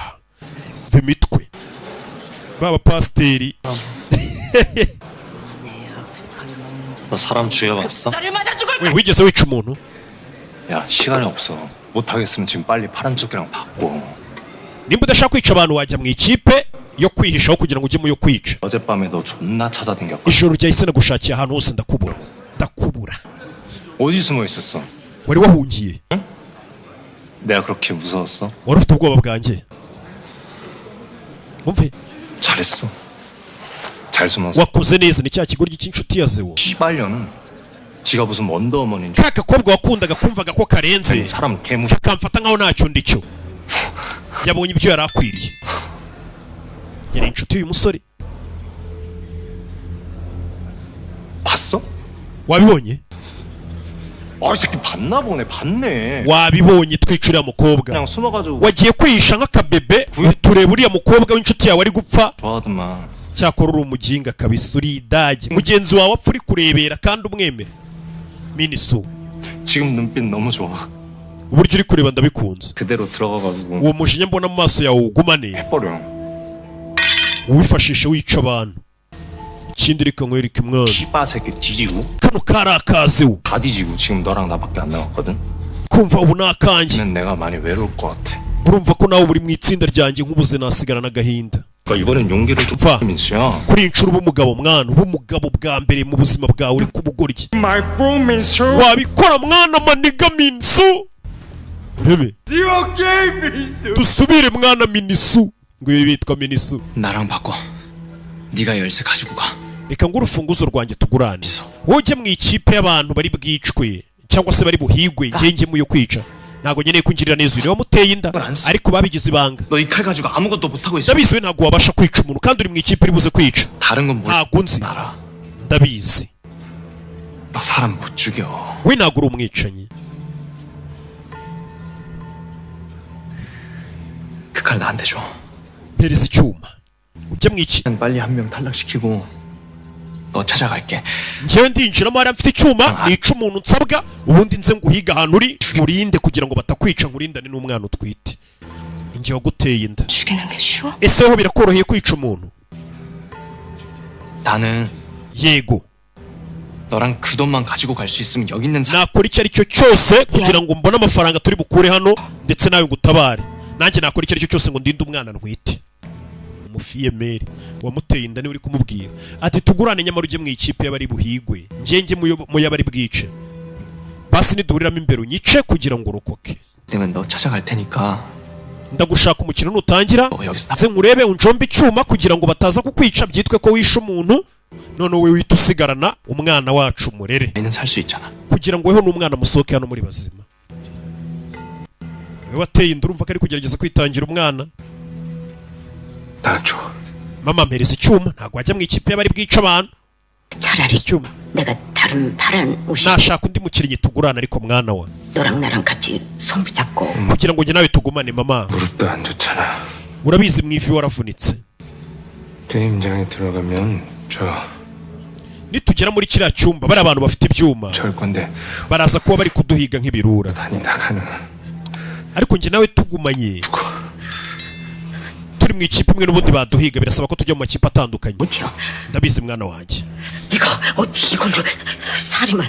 mva imitwe b'abapasiteri 너 사람 죽여봤어? 쌀을 맞아 죽을 we wigeze wica umuntu 야 시간이 없어. 못하겠으면 지금 빨리 파란 조끼랑 바꿔. nimba udashaka kwica abantu wajya mu ikipe yo kwihishaho kugira ngo ujye mu yo kwica 어젯밤에 너 존나 찾아댕겼거든. ijoro ryahise nagushakira ahantu hose ndakubura 어디 숨어 있었어? wari wahungiye 내가 그렇게 무서웠어? wari ufite ubwoba bwanjye umve 잘했어. 잘 숨었어. wakoze neza ni cya kigoryi cy'inshuti ya zewo 시발년은 지가 무슨 원더우먼인 줄 ka gakobwa wakundaga kumvaga ko karenze 사람 개무 kamfata nkaho ntacyo ndicyo yabonye ibyo yari akwiriye yari inshuti y'uyu musore 봤어? wabibonye 아, 이 새끼 봤나 보네. 봤네. wabibonye twicuriya mukobwa 그냥 숨어가지고 wagiye kwihisha nk'akabebe tureba uriya mukobwa w'inshuti yawe ari gupfa 좋아하더만. cyakora uri umuginga kabisa uri idage mugenzi wawe apfa uri kurebera kandi umwemera miniso 지금 눈빛 너무 좋아. uburyo uri kureba ndabikunze 그대로 들어가가지고 uwo mujinya mbona mu maso yawe ugumane 해버려. uwifashisha wica abantu ikindi reka nkwereke mwana 씨바 새끼 뒤지고 kano kari akaziwe 다 뒤지고 지금 너랑 나밖에 안 남았거든. kumva ubu ni akanjye 는 내가 많이 외로울 것 같아. urumva ko nawe uri mu itsinda ryanjye nk'ubuze nasigara n'agahinda 그러니까 이번엔 용기를 좀 봐. 민수야. kuri iyi nshuro uba umugabo mwana uba umugabo bwa mbere mu buzima bwawe uri kubugoryi wabikora mwana maniga minsu rebe dusubire mwana minisu ngo ibi bitwa minisu 나랑 바꿔. 네가 열쇠 가지고 가. reka ngo urufunguzo rwanjye tugurane wowe ujye mu ikipe y'abantu bari bwicwe cyangwa se bari buhigwe njye mu yo kwica ntago nkeneye kungirira neza uyu wamuteye inda ariko babigize ibanga 너 이 칼 가지고 아무것도 못하고 있어. ndabizi we ntago wabasha kwica umuntu kandi uri mu ikipe iri buze kwica 다른 건 ntago nzi 알아. ndabizi 너 사람 못 죽여. we ntago uri umwicanyi 그 칼 나한테 줘. mpereza icyuma ujye mu iki 난 빨리 한 명 탈락시키고 너 찾아갈게. njyewe ndinjiramo hariya mfite icyuma nica umuntu nsabwa ubundi nze nguhiga ahantu uri nkurinde kugira ngo batakwica nkurindane n'umwana utwite njye waguteye inda 죽이는 게 쉬워? ese ho birakoroheye kwica umuntu 나는 yego 너랑 그 돈만 가지고 갈 수 있으면 여기 있는 사람 nakora icyo ari cyo cyose kugira ngo mbone amafaranga turi bukure hano ndetse nawe ngutabare nanjye nakora icyo ari cyo cyose ngo ndinde umwana ntwite umufiyemeri wamuteye inda niwe uri kumubwira ati tugurane nyamara ujye mu ikipe y'abari buhigwe njye mu y'abari bwice basi niduhuriramo imbere unyice kugira ngo urokoke 되면 너 찾아갈 테니까 ndagushaka umukino nutangira 너 여기서 nze nkurebe unjombe icyuma kugira ngo bataza kukwica byitwe ko wishe umuntu none wowe wihita usigarana umwana wacu murere 나는 살 수 있잖아. kugira ngo weho n'umwana musohoke hano muri bazima wewe wateye inda urumva ko ari kugerageza kwitangira umwana 나 줘. mama mpereza icyuma ntabwo wajya mu ikipe y'abari bwica abantu 차라리 icyuma 내가 다른 파란 옷이 nashaka undi mukinnyi tugurana ariko mwana wa 너랑 나랑 같이 손 붙잡고 kugira ngo njye nawe tugumane mama 무릎도 안 좋잖아. urabizi mu ivi waravunitse 대임장에 들어가면 nitugera muri kiriya cyumba bari abantu bafite ibyuma 절 건데 baraza kuba bari kuduhiga nk'ibirura 다니다가는 ariko njye nawe tugumanye turi mu ikipe imwe n'ubundi baduhiga birasaba ko tujya mu makipe atandukanye 못해요. ndabizi mwana wanjye 네가 어떻게 이걸로 살인을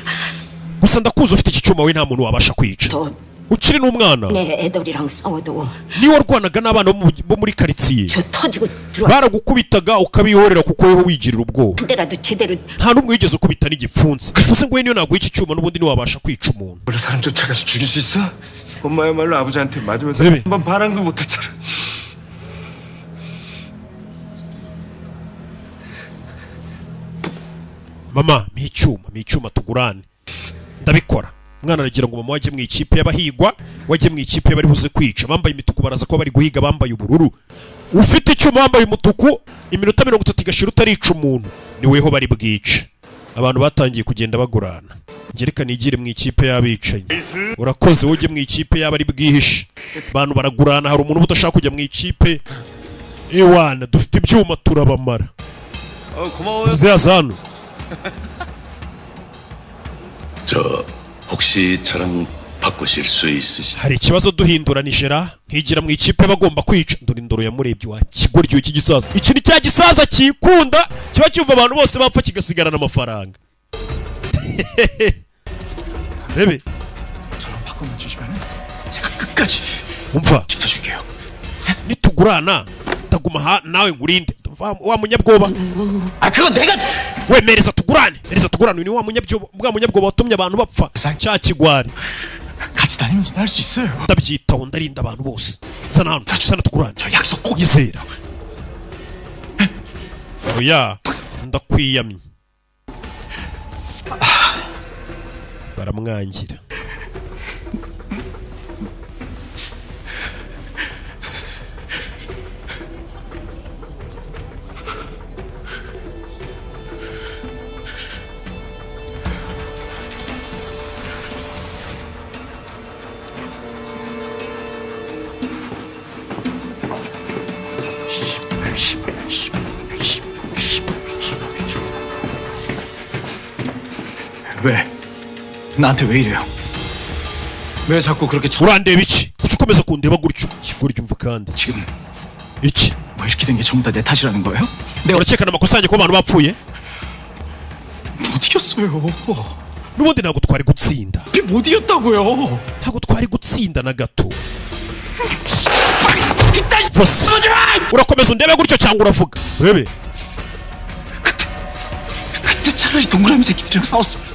gusa ndakuzi ufite iki cyuma we nta muntu wabasha kwica 더 ukiri n'umwana 내 애들이랑 싸워도 niwe warwanaga n'abana bo muri karitsiye 저 터지고 들어와 baragukubitaga ukabihorera kuko weho wigirira ubwoba 그때라도 제대로 nta n'umwe wigeze ukubita n'igipfunsi bivuze ngo we niyo naguha iki cyuma n'ubundi ntiwabasha kwica umuntu 원래 사람 쫓아가서 죽일 수 있어? 엄마야말로 아버지한테 맞으면서 왜? 한번 반항도 못했잖아. mama mpa icyuma tugurane ndabikora umwana aragira ngo mama wajye mu ikipe y'abahigwa wajye mu ikipe y'abari buze kwica bambaye imituku baraza kuba bari guhiga bambaye ubururu ufite icyuma wambaye umutuku iminota 30 igashira utarica umuntu ni weho bari bwice abantu batangiye kugenda bagurana ngereka nigire mu ikipe y'abicanyi urakoze ujye mu ikipe y'abari bwihishe abantu baragurana hari umuntu udashaka kujya mu ikipe ewana dufite ibyuma turabamara 고마워요. zazano 저 혹시 저랑 바꾸실 수 있으시? hari ikibazo duhinduranijera nkigira mu ikipe bagomba kwica dore indoro yamurebye wa kigoryo iki gisaza iki ni cya gisaza kikunda kiba cyumva abantu bose bapfa kigasigarana amafaranga rebe 저랑 바꿔만 주시면은 제가 끝까지 umva 지켜줄게요. nitugurana taguma nawe ngurinde wa munyabwoba 아 그건 내가 wemereza tugurane ni wa munyabwoba watumye abantu bapfa cya kigwari 같이 다니면서 할 수 있어요. ndabyitaho ndarinda abantu bose sana hano sana tugurane 저 약속 꼭 yizera oya ndakwiyamye baramwangira 왜? 나한테 왜 이래요? 왜 자꾸 그렇게 urandeba iki kuki ukomeza kundeba gutyo kigoryo umva kandi 지금 iki 뭐 이렇게 된 게 전부 다 내 탓이라는 거예요? 내가 urakekana amakosa yanjye ko abantu bapfuye 못 이겼어요. n'ubundi ntabwo twari gutsinda 못 이겼다고요. ntabwo twari gutsinda na gato Fose. urakomeza undebe gutyo cyangwa uravuga urebe 그때 차라리 동그라미 새끼들이랑 싸웠으면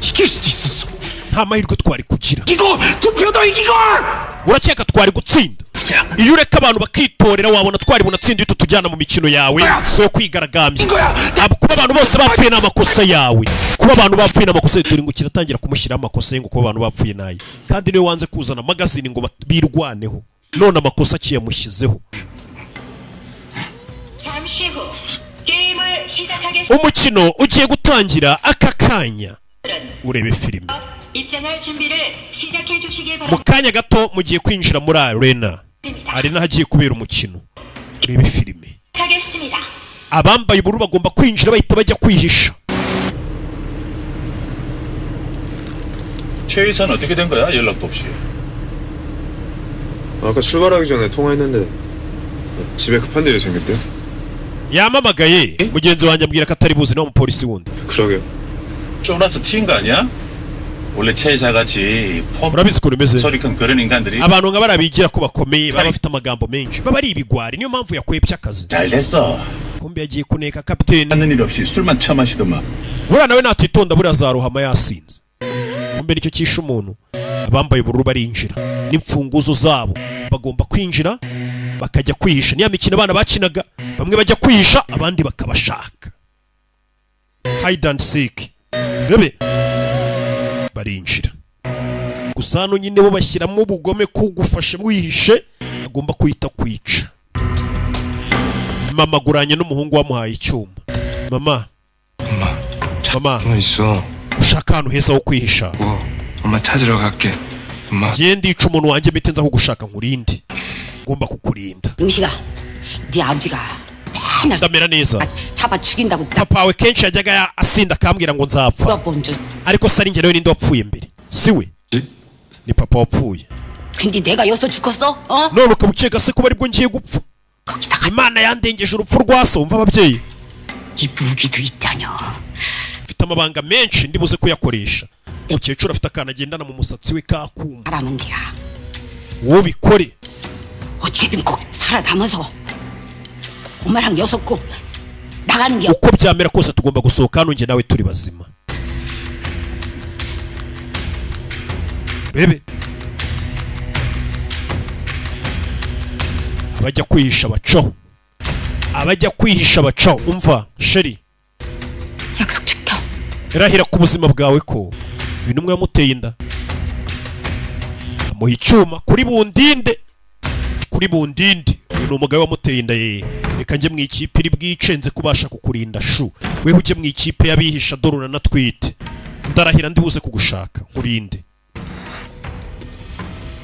이길 수도 있었어. nta mahirwe twari kugira 이거 투표도 이기고 urakeka twari gutsinda iyo ureka abantu bakitorera wabona twari bunatsinda iyo tujyana mu mikino yawe yo kwigaragambya. Kuba abantu bose bapfuye n'amakosa yawe, kuba abantu bapfuye n'amakosa turi ngo kiratangira kumushyiraho amakosa ye ngo kuba abantu bapfuye naye, kandi niwe wanze kuzana magazine ngo birwaneho, none amakosa kiyamushyizeho. Umukino ugiye gutangira aka kanya, urebe filime mu kanya gato mugiye kwinjira muri arena hagiye kubera umukino. Urebe filime. abambaye ubururu bagomba kwinjira bahita bajya kwihisha. 최 의사는 어떻게 된 거야? 연락도 없이. 아까 출발하기 전에 통화했는데 집에 급한 일이 생겼대요. yamamagaye mugenzi wanjye ambwira ko atari buzi n'umupolisi wundi. 그러게요. 쪼나서 튀은 거 아니야? 원래 최 의사같이 urabizi ukuntu umeze. 소리 큰 그런 인간들이 abantu nka bariya bigira ko bakomeye baba bafite amagambo menshi baba ari ibigwari, niyo mpamvu yakwebye akazi. 잘 됐어. kumbe yagiye kuneka kapiteni. 하는 일 없이 술만 처마시더만. buriya nawe natitonda buriya azarohama yasinze. kumbe nicyo cyishe umuntu. abambaye ubururu barinjira n'imfunguzo zabo bagomba kwinjira bakajya kwihisha. niya mikino abana bakinaga bamwe bajya kwihisha abandi bakabashaka. hide and seek. bebe barinjira gusa hano nyine bo bashyiramo ubugome kugufasha mwihishe agomba kwita kwica. mama guranye n'umuhungu wamuhaye icyuma. mama ushaka ahantu heza ho kwihisha? 엄마 찾으러 갈게. 엄마. genda ica umuntu wanjye mbite nza kugushaka nkurinde. ngomba kukurinda. 용식아, 네 아버지가 맨날 ndamera neza. 잡아 죽인다고 papa wawe kenshi yajyaga asinda akambwira ngo nzapfa, ariko se ari njye nawe ninde wapfuye mbere? si we? ni papa wapfuye. 근데 내가 여기서 죽었어? 어? none ukaba ukeka se kuba aribwo ngiye gupfa? imana yandengeje urupfu rwa so. umva ababyeyi, 이 무기도 있잖여. mfite amabanga menshi ndibuze kuyakoresha. umukecuru afite akantu agendana mu musatsi we kakuma. 하라면 돼야. wowe bikore 어떻게든 꼭 살아남아서 엄마랑 여섯 꼭 나가는 게. uko byamera kose tugomba gusohoka hano njye nawe turi bazima. rebe abajya kwihisha bacaho, abajya kwihisha bacaho. umva sheri, 약속 지켜. irahira ku buzima bwawe ko uyu numwe yamuteye inda amuha icyuma kuri bundinde. kuri bundinde uyu ni umugabo wamuteye inda ye. reka njye mu ikipe iri bwice nze kubasha kukurinda shu. weho ujye mu ikipe y'abihisha dore uranatwite. ndarahira ndibuze kugushaka nkurinde.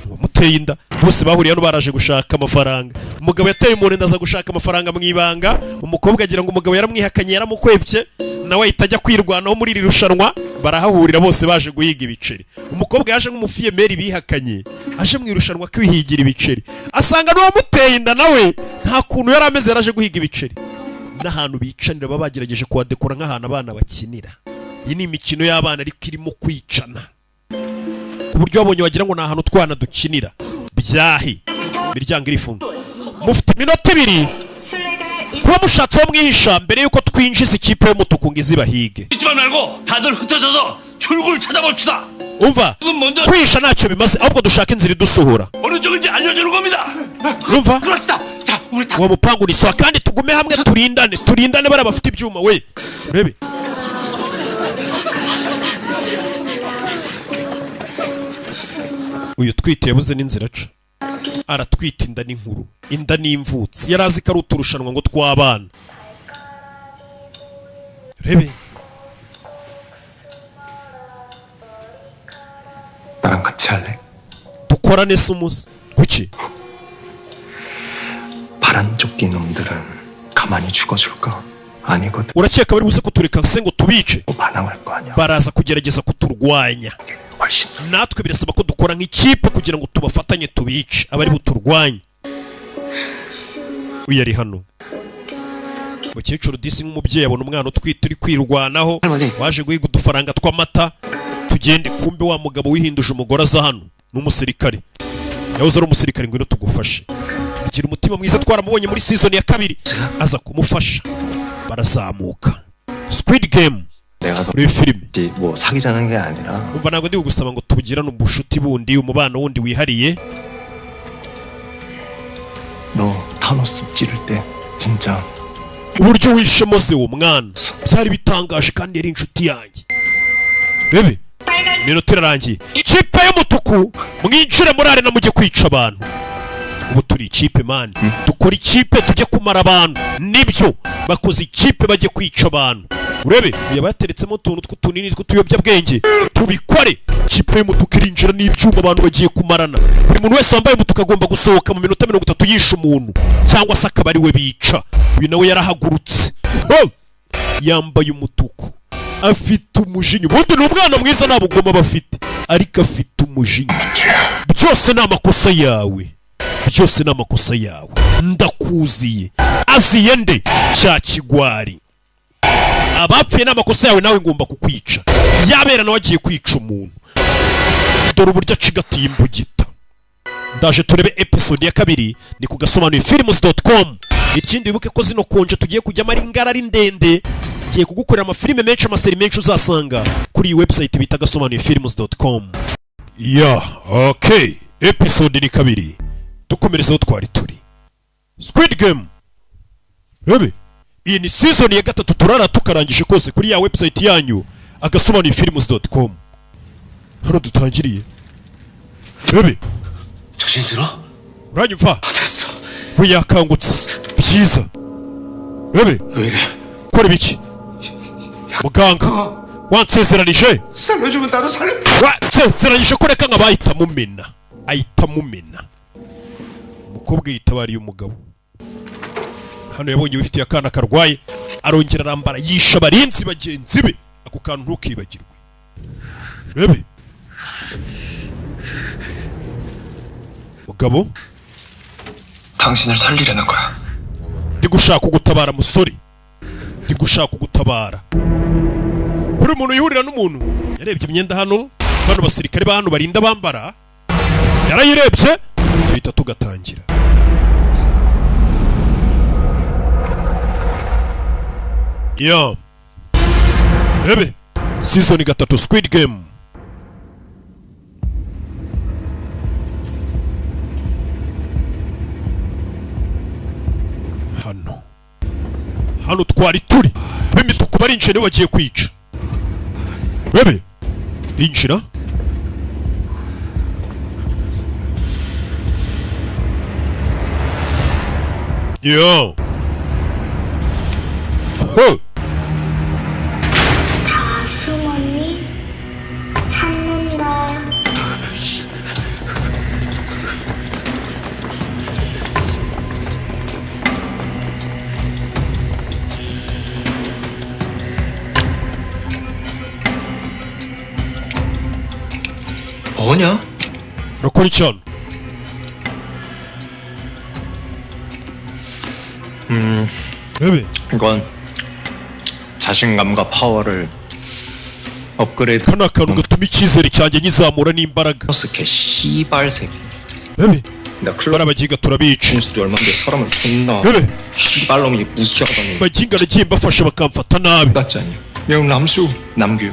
wamuteye inda bose bahuriye hano baraje gushaka amafaranga. umugabo yateye umuntu inda aza gushaka amafaranga mu ibanga. umukobwa agira ngo umugabo yaramwihakanye yaramukwebye, nawe ahita ajya kwirwanaho muri iri rushanwa. barahahurira bose baje guhiga ibiceri. umukobwa yaje nk'umufiyemeri bihakanye, aje mu irushanwa kwihigira ibiceri, asanga n'uwamuteye inda nawe nta kuntu yari ameze, yaraje guhiga ibiceri. n'ahantu bicanira baba bagerageje kuhadekora nk'ahantu abana bakinira. iyi ni imikino y'abana ariko irimo kwicana ku buryo wabonye wagira ngo ni ahantu twana dukinira. byahi imiryango irifunga. mufite iminota 2 kuba mushatse wo mwihisha mbere yuko twinjiza ikipe y'umutuku ngo izibahige. 잊지만 말고 다들 흩어져서 출구를 찾아봅시다. umva kwihisha ntacyo bimaze, ahubwo dushaka inzira idusohora. 어느 쪽인지 알려주는 겁니다. umva 그렇다. 자, 우리 다 uwo mupangu ni sawa kandi tugume hamwe turindane bari bafite ibyuma. we urebe uyu twite yabuze n'inzira aca, aratwita inda n'inkuru, inda n'imvutsi. yari azi ko ari uturushanwa ngo tw'abana. rebe 나랑 같이 할래? dukorane se umuze. kuki? 파란 조끼 놈들은 가만히 죽어줄까? 아니거든. urakeka bari buze kutureka se ngo tubice? 반항할 거 아니야. baraza kugerageza kuturwanya. natwe birasaba ko dukora nk'ikipe kugira ngo tubafatanye tubice abari buturwanye. uyu ari hano. umukecuru disi nk'umubyeyi abona umwana utwite uri kwirwanaho, waje guhiga udufaranga tw'amata. tugende, kumbe wa mugabo wihinduje umugore aza hano n'umusirikare. yahoze ari umusirikare, ngwino tugufashe. agira umutima mwiza, twaramubonye muri season ya 2 aza kumufasha. barazamuka. Squid Game muri filime. 뭐 사귀자는 게 아니라. umva ntabwo ndi kugusaba ngo tugirane ubushuti bundi, umubano wundi wihariye. 타노스 찌를 때 진짜 uburyo wishemo se uwo mwana byari bitangaje kandi yari inshuti yanjye. Bebe minota irarangiye, ikipe y'umutuku mwinjire muri arena mujye kwica abantu. Ubu turi ikipe mani, dukora ikipe tujye kumara abantu. Nibyo bakoze ikipe bajye kwica abantu. Urebe yabateretsemo utuntu tw'utunini tw'utuyobyabwenge, tubikore. Ikipe y'umutuku irinjira n'ibyuma abantu bagiye kumarana. Buri muntu wese wambaye umutuku agomba gusohoka mu minota 30 yisha umuntu cyangwa se akaba ari we bica. Uyu nawe yarahagurutse yambaye umutuku, afite umujinya. Ubundi ni umwana mwiza nta bugoma bafite, ariko afite umujinya. Byose ni amakosa yawe, byose ni amakosa yawe. Ndakuziye aziye nde cya kigwari. Abapfuye n'amakosa yawe nawe ngomba kukwica. Yabera nawe agiye kwica umuntu. Dore uburyo acigatiye imbugita. Ndaje turebe episode ya kabiri ni kugasobanuye films.com. Ikindi wibuke ko zino konje tugiye kujyamo ari ngara ari ndende. Giye kugukorera amafilime menshi, amaseri menshi uzasanga kuri iyi website bita gasobanuye films.com. Okay, episode ni kabiri. Dukomerezaho twari turi Squid Game. Rebe iyi ni season ya gatatu turara tukarangije kose kuri ya website yanyu agasobanuye films.com. Hano dutangiriye. Rebe 정신 들어? uranyumva? 됐어. We yakangutse byiza. Rebe 왜 이래? kora biki? Muganga wansezeranije? 살려주면 나도 살려. wansezeranije ko reka nk'abahita mumena. Ahita mumena. Umukobwa yitabariye umugabo. Hano yabonye wifitiye akana karwaye, arongera arambara yisha barinzi bagenzi be. Ako kantu ntukibagirwe. Rebe mugabo, 당신을 살리려는 거야. ndi gushaka kugutabara musore, ndi gushaka kugutabara. Buri muntu yihurira n'umuntu yarebye imyenda hano, bano basirikare ba hano barinda bambara, yarayirebye tuhita tugatangira. Rebe season 3 Squid Game. Hano twari turi ab'imituku barinjira bagiye kwica. Rebe injira. 다 숨었니? 찾는다. 뭐냐? 로코리천. 이건 자신감과 파워를 업그레이드. 카나카노 같은 미치세리 cyanjye nyizamura n'imbaraga. 스케 씨발 새끼. Rebe 나 클럽 abaginga turabica. 진수도 얼마인데 사람을 존나. Rebe 씨발놈이 무시하다니. abaginga nagiye mbafasha bakamfata nabi. 맞지 않냐? 형 남수 남규.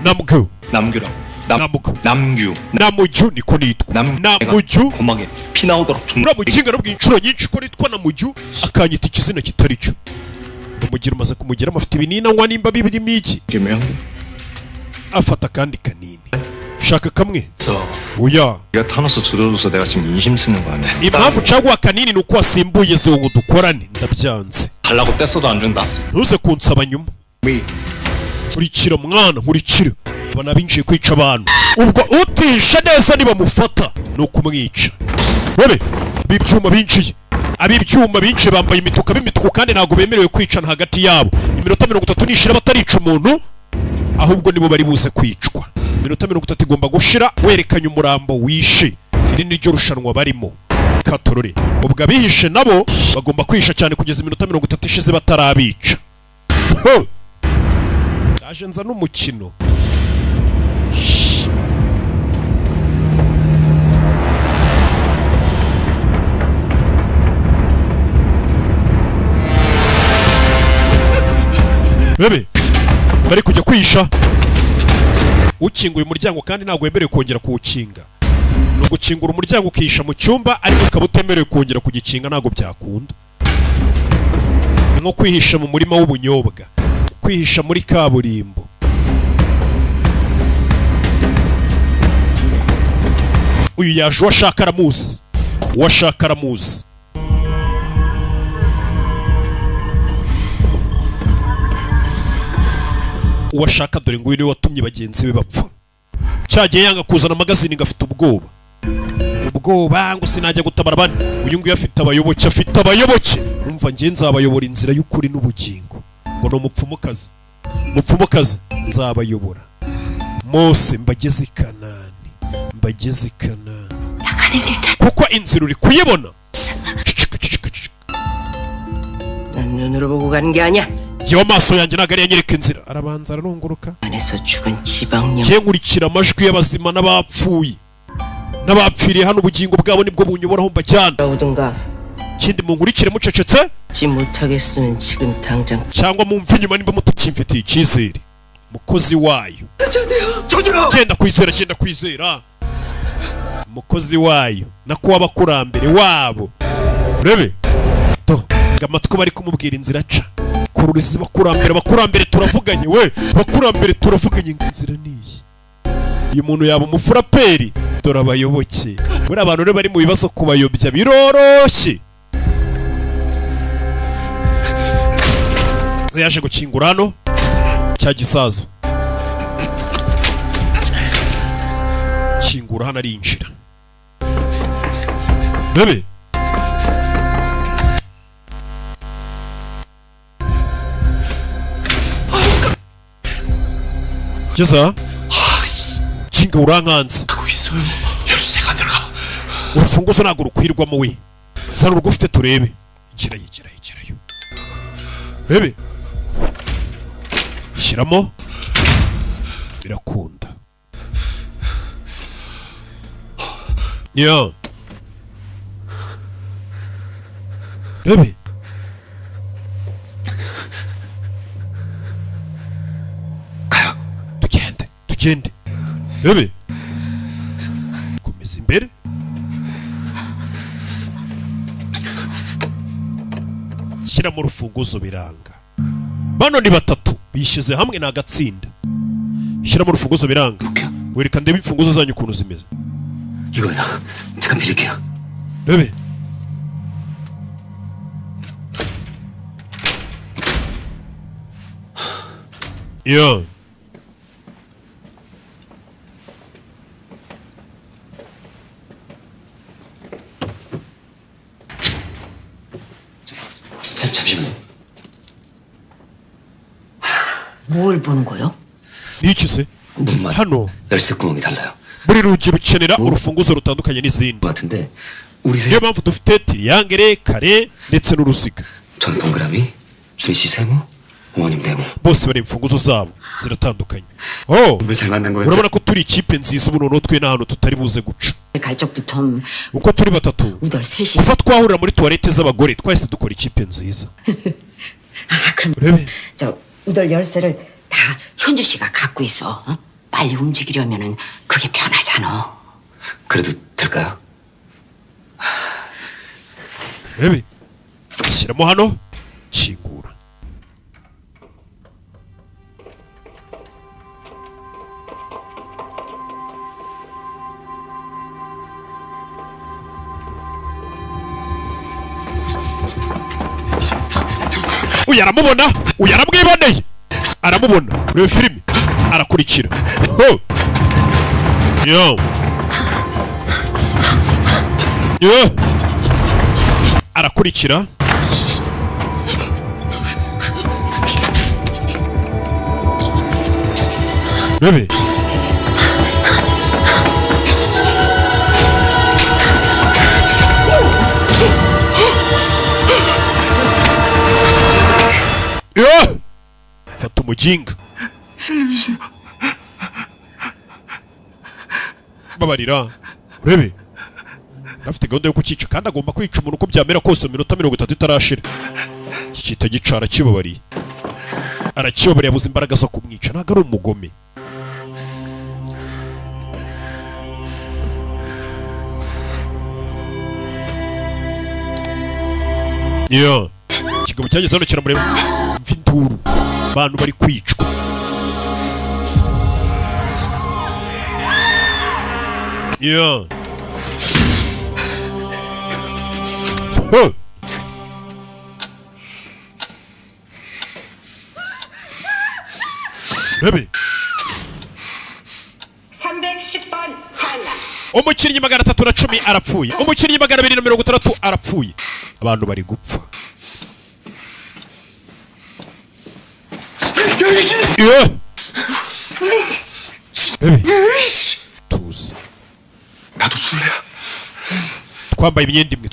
남규. 남규라. 남규. 남규. 나무주 niko nitwa. 나무주. 고막에 피 나오도록 존나. uramuginga nabwiye inshuro nyinshi ko nitwa namuju akanyita ikizina kitari cyo. Umugira umaze kumugira afite ibinini anywa nimba bibirimo iki. afata kandi kanini. shaka kamwe. oya. 네가 타노스 들어줘서 내가 지금 인심 쓰는 거 아니야? impamvu caguha kanini nuko wasimbuye se ngo dukorane ndabyanze. 달라고 뗐어도 안 준다. ntuze kunsaba nyuma. nkurikira mwana nkurikira. abana binjiye kwica abantu. ubwo utisha neza niba mufata nuko umwica. Rebe bibyuma binjiye. Abibyuma binjiye bambaye imituka b'imituku kandi ntago bemerewe kwicana hagati yabo. Iminota 30 nishira batarica umuntu, ahubwo nibo bari buze kwicwa. Iminota 30 igomba gushira werekanye umurambo wishe. Iri ni ryo rushanwa barimo. Katorore ubwo abihishe nabo bagomba kwisha cyane kugeza iminota 30 ishize batarabica. Aje nza n'umukino. Rebe bari kujya kwisha. Ukinguye umuryango kandi ntabwo wemerewe kongera kuwukinga. ni ugukingura umuryango ukihisha mu cyumba ariko ukaba utemerewe kongera kugikinga, ntabwo byakunda. Ni nko kwihisha mu murima w'ubunyobwa, kwihisha muri kaburimbo. Uyu yaje uwashaka aramuzi, uwashaka aramuzi. Uwashaka dore ngo uyu niwe watumye bagenzi be bapfa. Cyagiye yanga kuzana magazine ngafite ubwoba ngo sinajya gutabara abandi. Uyu nguyu afite abayoboke, afite abayoboke. Umva ngiye nzabayobora inzira y'ukuri n'ubugingo. Ngo no mupfumukazi, mupfumukazi nzabayobora. Mose mbageze i Kanani, mbageze i Kanani. Kuko inzira uri kuyibona. 난 눈으로 보고 가는 게 아니야. Yewe amaso yanjye ntabwo ari yanyereka inzira. Arabanza ararunguruka. 안에서 죽은 지방령. Ngiye nkurikira amajwi y'abazima n'abapfuye. N'abapfiriye hano ubugingo bwabo nibwo bunyoboraho mbajyana. Kindi munkurikire mucecetse. 못하겠으면 지금 당장. cyangwa mumve inyuma nimba mutakimfitiye icyizere. Mukozi wayo. Genda kwizera, genda kwizera. Mukozi wayo. Nako wabakurambere wabo. Urebe. To, ngamatko bari kumubwira inzira aca. Kururiza bakurambere turavuganye we. Bakurambere turavuganye inzira niyi. Uyu muntu yaba umufuraperi. Dore abayoboke. Buri abantu rero bari mu bibazo kubayobya biroroshye. Yaje gukingura hano cya gisaza. Kingura hano arinjira. Bebe. Geza. Kinga urankanze. 열쇠가 들어가. Urufunguzo ntabwo rukwirwamo we. Zana urwo ufite turebe. Igirayo. Bebe. Shyiramo. Birakunda. Bebe. 가요. tugende. Bebe. Komeza imbere. Shyiramo urufunguzo biranga. Bano ni batatu bishize hamwe na gatsinda. Shyiramo urufunguzo biranga. Wereka ndebe imfunguzo zanyu ukuntu zimeze. 이거야. 잠깐 빌릴게요. Bebe. 잠시만요. 뭘 보는 거요? 니키세? 문만 hano 열쇠 구멍이 달라요. buri rugi rukenera urufunguzo rutandukanye n'izindi. 같은데 우리 niyo mpamvu dufite tiriyangere, kare ndetse n'uruziga. 전 동그라미, 준씨 세모, 어머님 네모. bose bari imfunguzo zabo ziratandukanye. Oh, 잘 만난 거였죠? urabona ko turi ikipe nziza ubu noneho twe n'ahantu tutari buze guca. 갈 적부터 uko turi batatu 우덜 셋이. kuva twahurira muri tuwarete z'abagore twahise dukora ikipe nziza. 그럼 urebe. 저 우덜 열쇠를 다 현주 씨가 갖고 있어. 어? 빨리 움직이려면은 그게 편하잖아. 그래도 될까요? urebe. shyiramo hano. kingura. uyu aramubona, uyu aramwiboneye, aramubona. ureba filime arakurikira. arakurikira. bebe. fata umujinga. babarira. urebe. afite gahunda yo kukica kandi agomba kwica umuntu uko byamera kose mu minota 30 itarashira. Kikita gicara arakibabariye. Arakibabariye abuze imbaraga zo kumwica, ntabwo ari umugome. Iyo ikigabo cyageze hano kiramureba, mva induru, abantu bari kwicwa. Iyo Rebe 310번 탈락. umukinnyi 310 arapfuye, umukinnyi 260 arapfuye, abantu bari gupfa. Rebe tuzi 나도 술래야. twambaye imyenda imwe,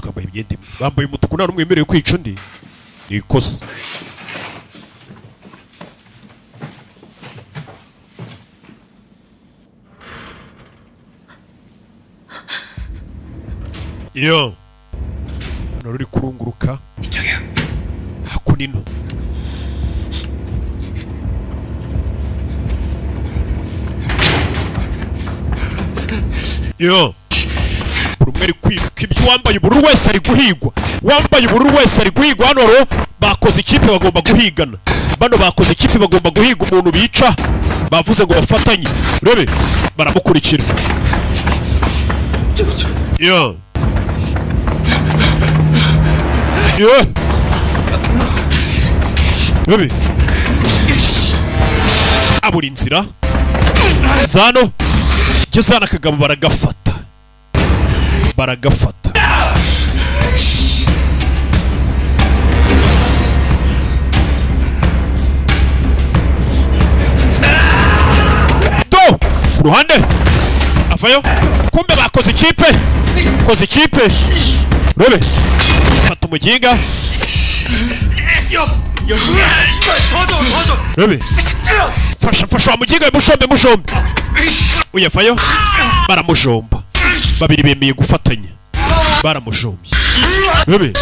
bambaye umutuku, nta n'umwe wemerewe kwica undi, ni ikosa. Iyo hano ruri kurunguruka hakunino. Iyo buri umwe ari kwiruka, ibyo wambaye ubururu wese ari guhigwa, wambaye ubururu wese ari guhigwa. Hano rero bakoze ikipe bagomba guhigana, bano bakoze ikipe bagomba guhiga umuntu bica, bavuze ngo bafatanye. Rebe baramukurikira. Iyo Rebe abura inzira zano gezana akagabo baragafata to ku ruhande avayo. Kumbe bakoze ikipe, Rebe fata umuginga. Rebe fasha wa muginga, mushombe uyavayo. Baramujomba, babiri bemeye gufatanya, baramujombye. Rebe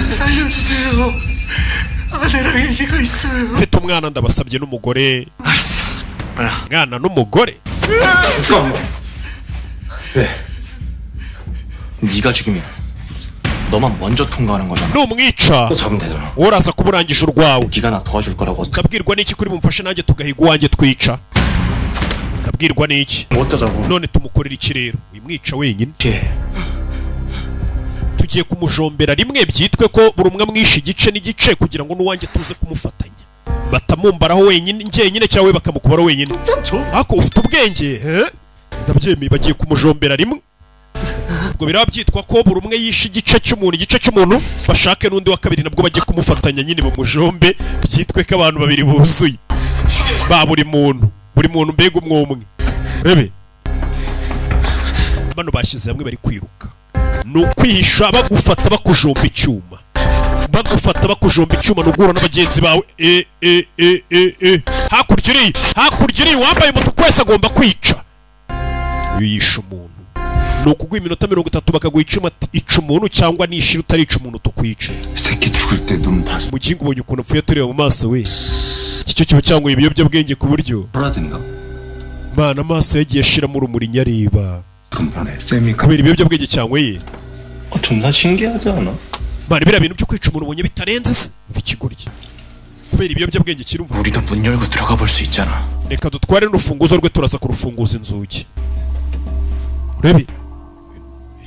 살려주세요. 아내랑 얘기가 있어요. mfite umwana ndabasabye n'umugore. 알았어. mwana n'umugore. 잠깐만. 왜? 네가 죽이면 너만 먼저 통과하는 거잖아. numwica 또 잡으면 되잖아. uraza kuburangisha urwawe. 네가 나 도와줄 거라고. ndabwirwa n'iki kuri bumfashe nanjye tugahiga uwanjye twica? ndabwirwa n'iki? 어쩌자고. none tumukorera iki rero? uyimwica wenyine tugiye kumujombera rimwe, byitwe ko buri umwe mwishe igice n'igice kugira ngo n'uwanjye tuze kumufatanya, batamumbaraho wenyine njyenyine cyangwa bakamukubaraho wenyine. Ako ufite ubwenge ndabyemeye, bagiye kumujombera rimwe. Ubwo biraba byitwa ko buri umwe yishe igice cy'umuntu, bashake n'undi wa kabiri nabwo bagiye kumufatanya nyine bamujombe, byitwe ko abantu babiri buzuye ba buri muntu mbega umwe. Rebe bano bashyize hamwe bari kwiruka, ni ukwihisha bagufata bakujomba icyuma, nugura n'abagenzi bawe. Hakurya iri wambaye umutuku wese agomba kwica. Uyu yishe umuntu, ni ukuguha iminota 30 bakaguha icyuma ica umuntu, cyangwa nishira utarica umuntu tukwica. 새끼 죽을 때 눈 봤어. Mugingo ubonye ukuntu upfuye tureba mu maso we, iki cyo kiba cyangwa ibiyobyabwenge ku buryo 돌아든다. mana amaso yagiye ashiramo urumuri nyareba 금판에 쌤이 kubera ibiyobyabwenge cyangwa ye. 존나 신기하지 않아? Bari bira bintu byo kwica umuntu ubonye bitarenze se mva ikigoryi kubera ibiyobyabwenge kirumva. 우리도 문 열고 들어가 볼 수 있잖아. Reka dutware n'urufunguzo rwe turaza kurufunguza inzugi. Rebe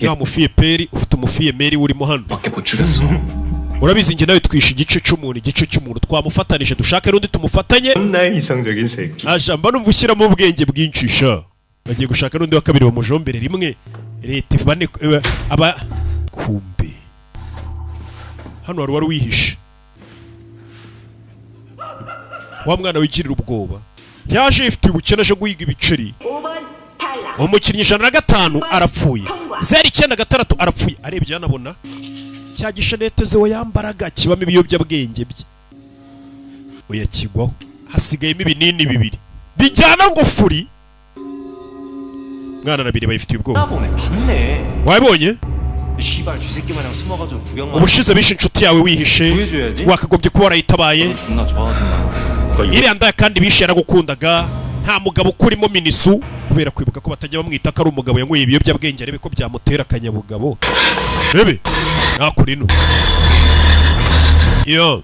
ya mufiye peri ufite umufiye meri urimo hano. 밖에 못 죽였어. urabizi nge nawe twishe igice cy'umuntu twamufatanije dushake n'undi tumufatanye. 나의 이상적인 새끼. Ajamba numva ushyiramo ubwenge bwinshi sha. Bagiye gushaka n'undi wa kabiri bamujombere rimwe. Leta bane aba kumbe hano wari wihishe. Wa mwana wigirira ubwoba yaje ifite ubukene aje guhiga ibiceri. umukinnyi 105 arapfuye, 096 arapfuye. Arebye yanabona cya gishanete zewe yambaraga kibamo ibiyobyabwenge bye, oya kigwaho hasigayemo ibinini 2 bijyana ngo furi. mwana na 2 bayifitiye ubwoba. wabonye 시발 쥐새끼 마냥 숨어가지고 구경만. ubushize bishe inshuti yawe wihishe, wakagombye kuba warayitabaye. iriya ndaya kandi bishe yaragukundaga nta mugabo ukurimo minisu kubera kwibuka ko batajya bamwita ko ari umugabo yanyweye ibiyobyabwenge arebe ko byamutera akanyabugabo. Rebe nakora ino yo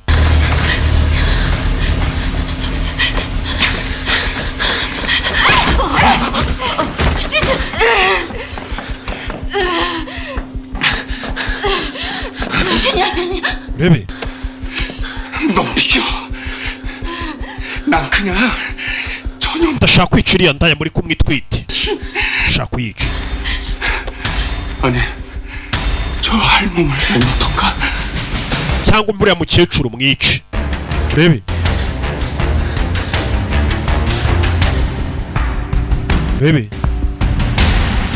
rebe 너 비켜. 난 그냥 전혀 ndashaka kwica iriya ndaya muri kumwitwite. ndashaka kuyica. 아니 저 할멈을 해놓던가. cyangwa uriya mukecuru mwice. rebe rebe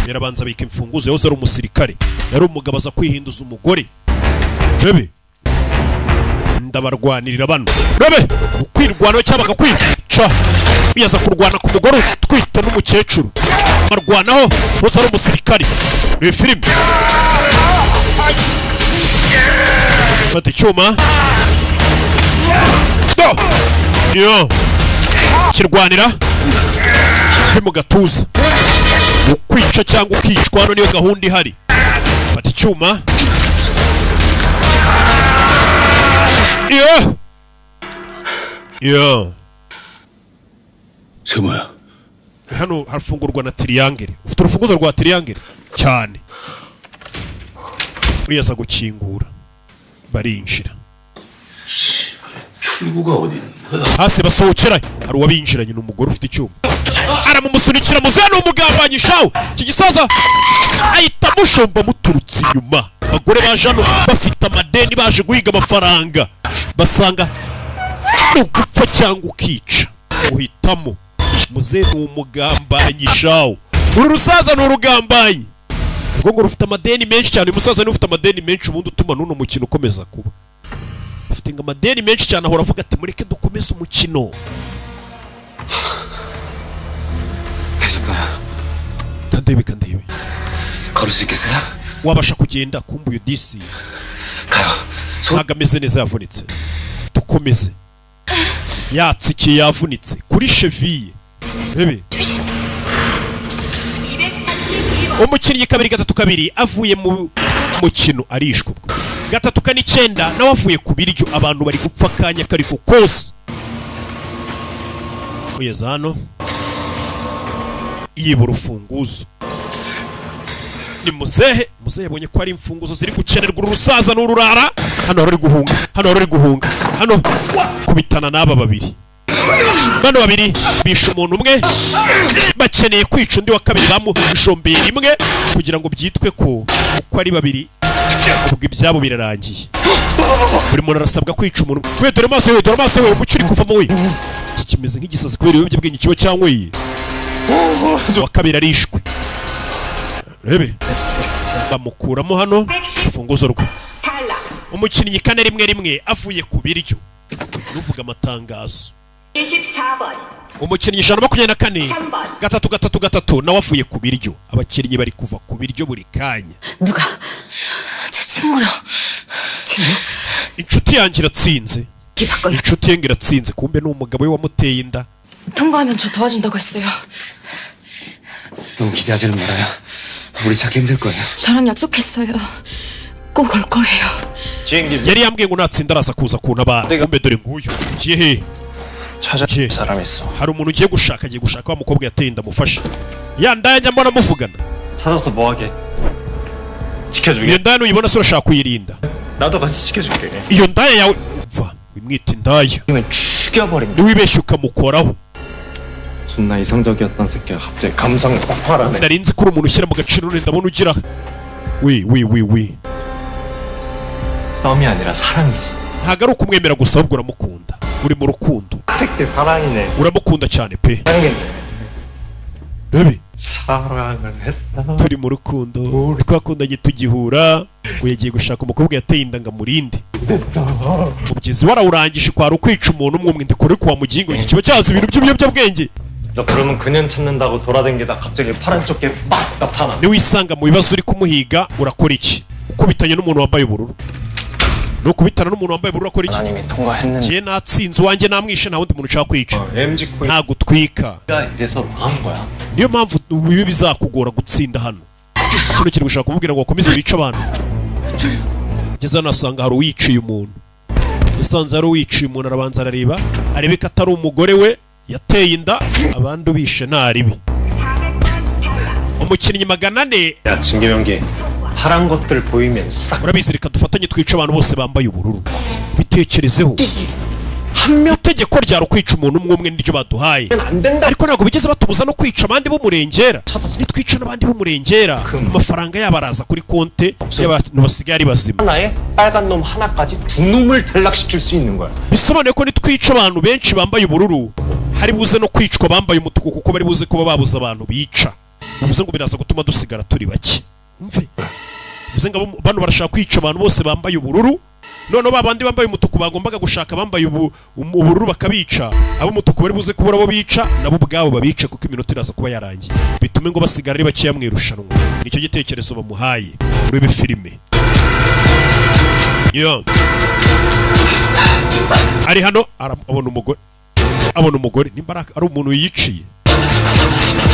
yarabanza abika imfunguzo yose ari umusirikare yari umugabo aza kwihinduza umugore. rebe ndabarwanirira bano. rebe ukwirwanaho cyangwa bakakwica biyaza kurwana ku mugore utwite n'umukecuru barwanaho bose ari umusirikare. ni filime. fata icyuma yo kirwanira fi mu gatuza ukwica cyangwa ukicwa. hano niyo gahunda ihari. fata icyuma yo 세모야. hano harafungurwa na triangle. ufite urufunguzo rwa triangle cyane. wiyaza gukingura barinjira. 출구가 어디 있는 거야? hasi basohokera hari uwabinjiranye n'umugore ufite icyuma aramumusunikira muzehe n'umugambanyi shawe. iki gisaza ahita amushomba muturutse inyuma. abagore baje hano bafite amadeni baje guhiga amafaranga basanga ni ugupfa cyangwa ukica uhitamo. muzehe ni umugambanyi shawe. uru rusaza ni urugambanyi ubwo ngo rufite amadeni menshi cyane. uyu musaza niwe ufite amadeni menshi ubundi utuma n'uno mukino ukomeza kuba. afite ngo amadeni menshi cyane ahora avuga ati mureke dukomeze umukino. kandebe kandebe 걸을 수 있겠어요? wabasha kugenda kumva uyu disi ntabwo ameze neza yavunitse. dukomeze yatsikiye yavunitse kuri cheville. rebe umukinnyi 2-3 avuye mu mukino arishwe. ubwo 3-9 nawe avuye ku biryo. abantu bari gupfa akanya kariko kose. uyeza hano yiba urufunguzo. ni muzehe yabonye ko ari imfunguzo ziri gukenerwa uru rusaza n'ururara. hano hari guhunga hano kubitana n'aba babiri. bano babiri bishe umuntu umwe bakeneye kwica undi wa kabiri bamushombeye rimwe kugira ngo byitwe ko uko ari babiri ubwo ibyabo birarangiye. buri muntu arasabwa kwica umuntu. we dore amaso we umucyo uri kuvamo we. iki kimeze nk'igisazi kubera ibiyobyabwenge kiba cyanyweye. wa kabiri arishwe. rebe bamukuramo hano urufunguzo rwe. umukinnyi 4-1 avuye ku biryo. nuvuga amatangazo. umukinnyi 124 3-3 nawe avuye ku biryo. abakinnyi bari kuva ku biryo buri kanya. 누가? 제 친구요. 친구? inshuti yanjye iratsinze. inshuti ye iratsinze. kumbe ni umugabo we wamuteye inda. 통과하면 저 도와준다고 했어요. 너무 기대하지는 말아요. 우리 찾기 힘들 거예요. 저랑 약속했어요. 꼭 올 거예요. yari yambwiye ngo natsinda araza kuza kuntabara. kumbe dore nguyu ugiye he? 찾아줄 사람 있어. hari umuntu ugiye gushaka wa mukobwa yateye inda mufasha. ya ndaya njya mbona muvugana. 찾아서 뭐하게? 지켜주게. iyo ndaya nuyibona se urashaka kuyirinda. 나도 같이 지켜줄게. iyo ndaya yawe umva wimwita indaya. 죽여버린다. niwibeshye ukamukoraho. 존나 이성적이었던 새끼가 갑자기 감성을 폭발하네. nari nzi ko uri umuntu ushyira mu gaciro none ndabona ugira wi 싸움이 아니라 사랑이지. ntabwo ari ukumwemera gusa ahubwo uramukunda. uri mu rukundo. 새끼 사랑이네. uramukunda cyane pe. rebe 사랑을 했다. turi mu rukundo twakundanye tugihura ngo yagiye gushaka umukobwa yateye inda ngo amurinde. mubyizi warawurangije kwari ukwica umuntu umwe ndikore kwa mugingo. iki kiba cyaza ibintu by'ibiyobyabwenge. 너 그러면 그년 찾는다고 돌아다니다 갑자기 파란 쪽에 막 나타나. niwisanga mu bibazo uri kumuhiga urakora iki? ukubitanye n'umuntu wambaye ubururu. no kubitana n'umuntu wambaye ubururu akora iki? 하나님이 통과했는데 Je natsinze wanjye namwishe nta wundi muntu ushaka kwica. MG 코인 Nta gutwika. 이래서 망한 거야. Niyo mpamvu bibe bizakugora gutsinda hano. Kino kiri gushaka kumubwira ngo akomeze bice abantu. Ngeze nasanga hari uwiciye umuntu. Yasanze hari uwiciye umuntu arabanza arareba, arebe ko atari umugore we yateye inda, abandi ubishe ntaribi. umukinnyi 400. 야 진계명기 파란 것들 보이면 싹. urabizi reka dufatanye twica abantu bose bambaye ubururu. Bitekerezeho. itegeko ryaro kwica umuntu umwe n'iryo baduhaye, ariko ntabwo bigeze batubuza no kwica abandi b'umurengera. Nitwica n'abandi b'umurengera amafaranga yabo araza kuri konte y'abantu basigaye ari bazima. 하나에 빨간 놈 하나까지 두 놈을 탈락시킬 수 있는 거야. bisobanuye ko nitwica abantu benshi bambaye ubururu hari buze no kwicwa bambaye umutuku kuko bari buze kuba babuza abantu bica. Bivuze ngo biraza gutuma dusigara turi bake. Umve, bivuze ngo bano barashaka kwica abantu bose bambaye ubururu, none babandi bambaye umutuku bagombaga gushaka bambaye ubururu bakabica, abo umutuku bari buze kubura abo bica nabo ubwabo babice kuko iminota iraza kuba yarangiye, bitume ngo basigara ari bakeya mu irushanwa. Nicyo gitekerezo bamuhaye urebe filime. Yo ari hano abona umugore nimba ari umuntu yiciye.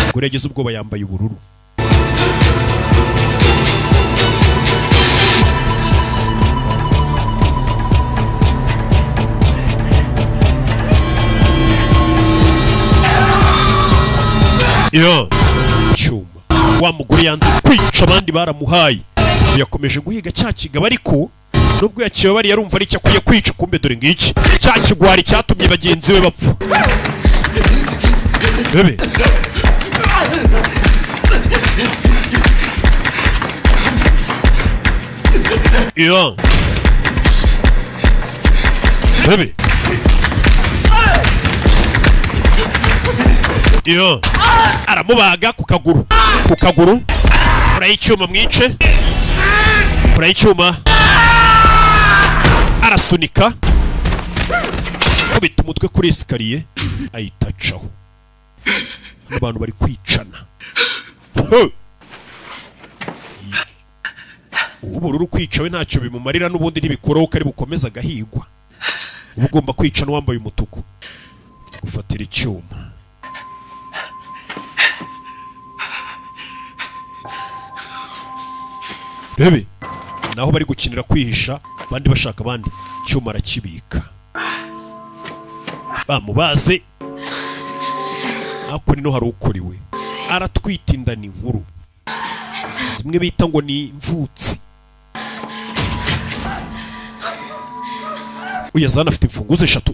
Umugore yagize ubwoba yambaye ubururu. Yo cyuma wa mugore yanze kwica abandi baramuhaye, yakomeje guhiga cya kigabo, ariko nubwo yaciye bari yarumva ari cyakwiye kwica, kumbe dore ngiki cya kigwari cyatumye bagenzi be bapfa. Bebe yo bebe yo aramubaga ku kaguru urayicyuma mwice, urayicyuma arasunika kubita umutwe kuri esikariye ayitacaho. Abantu bari kwicana. Ubururu kwicawe ntacyo bimumarira, n'ubundi ntibikuraho ko ari bukomeza agahigwa. Uba ugomba kwica n'uwambaye umutuku gufatira icyuma. Rebe naho bari gukinira kwihisha, abandi bashaka abandi, icyuma arakibika bamubaze. Ako nino hari ukuriwe aratwita inda ni nkuru, zimwe bita ngo ni imvutsi. Uyazana afite imfunguzo 3.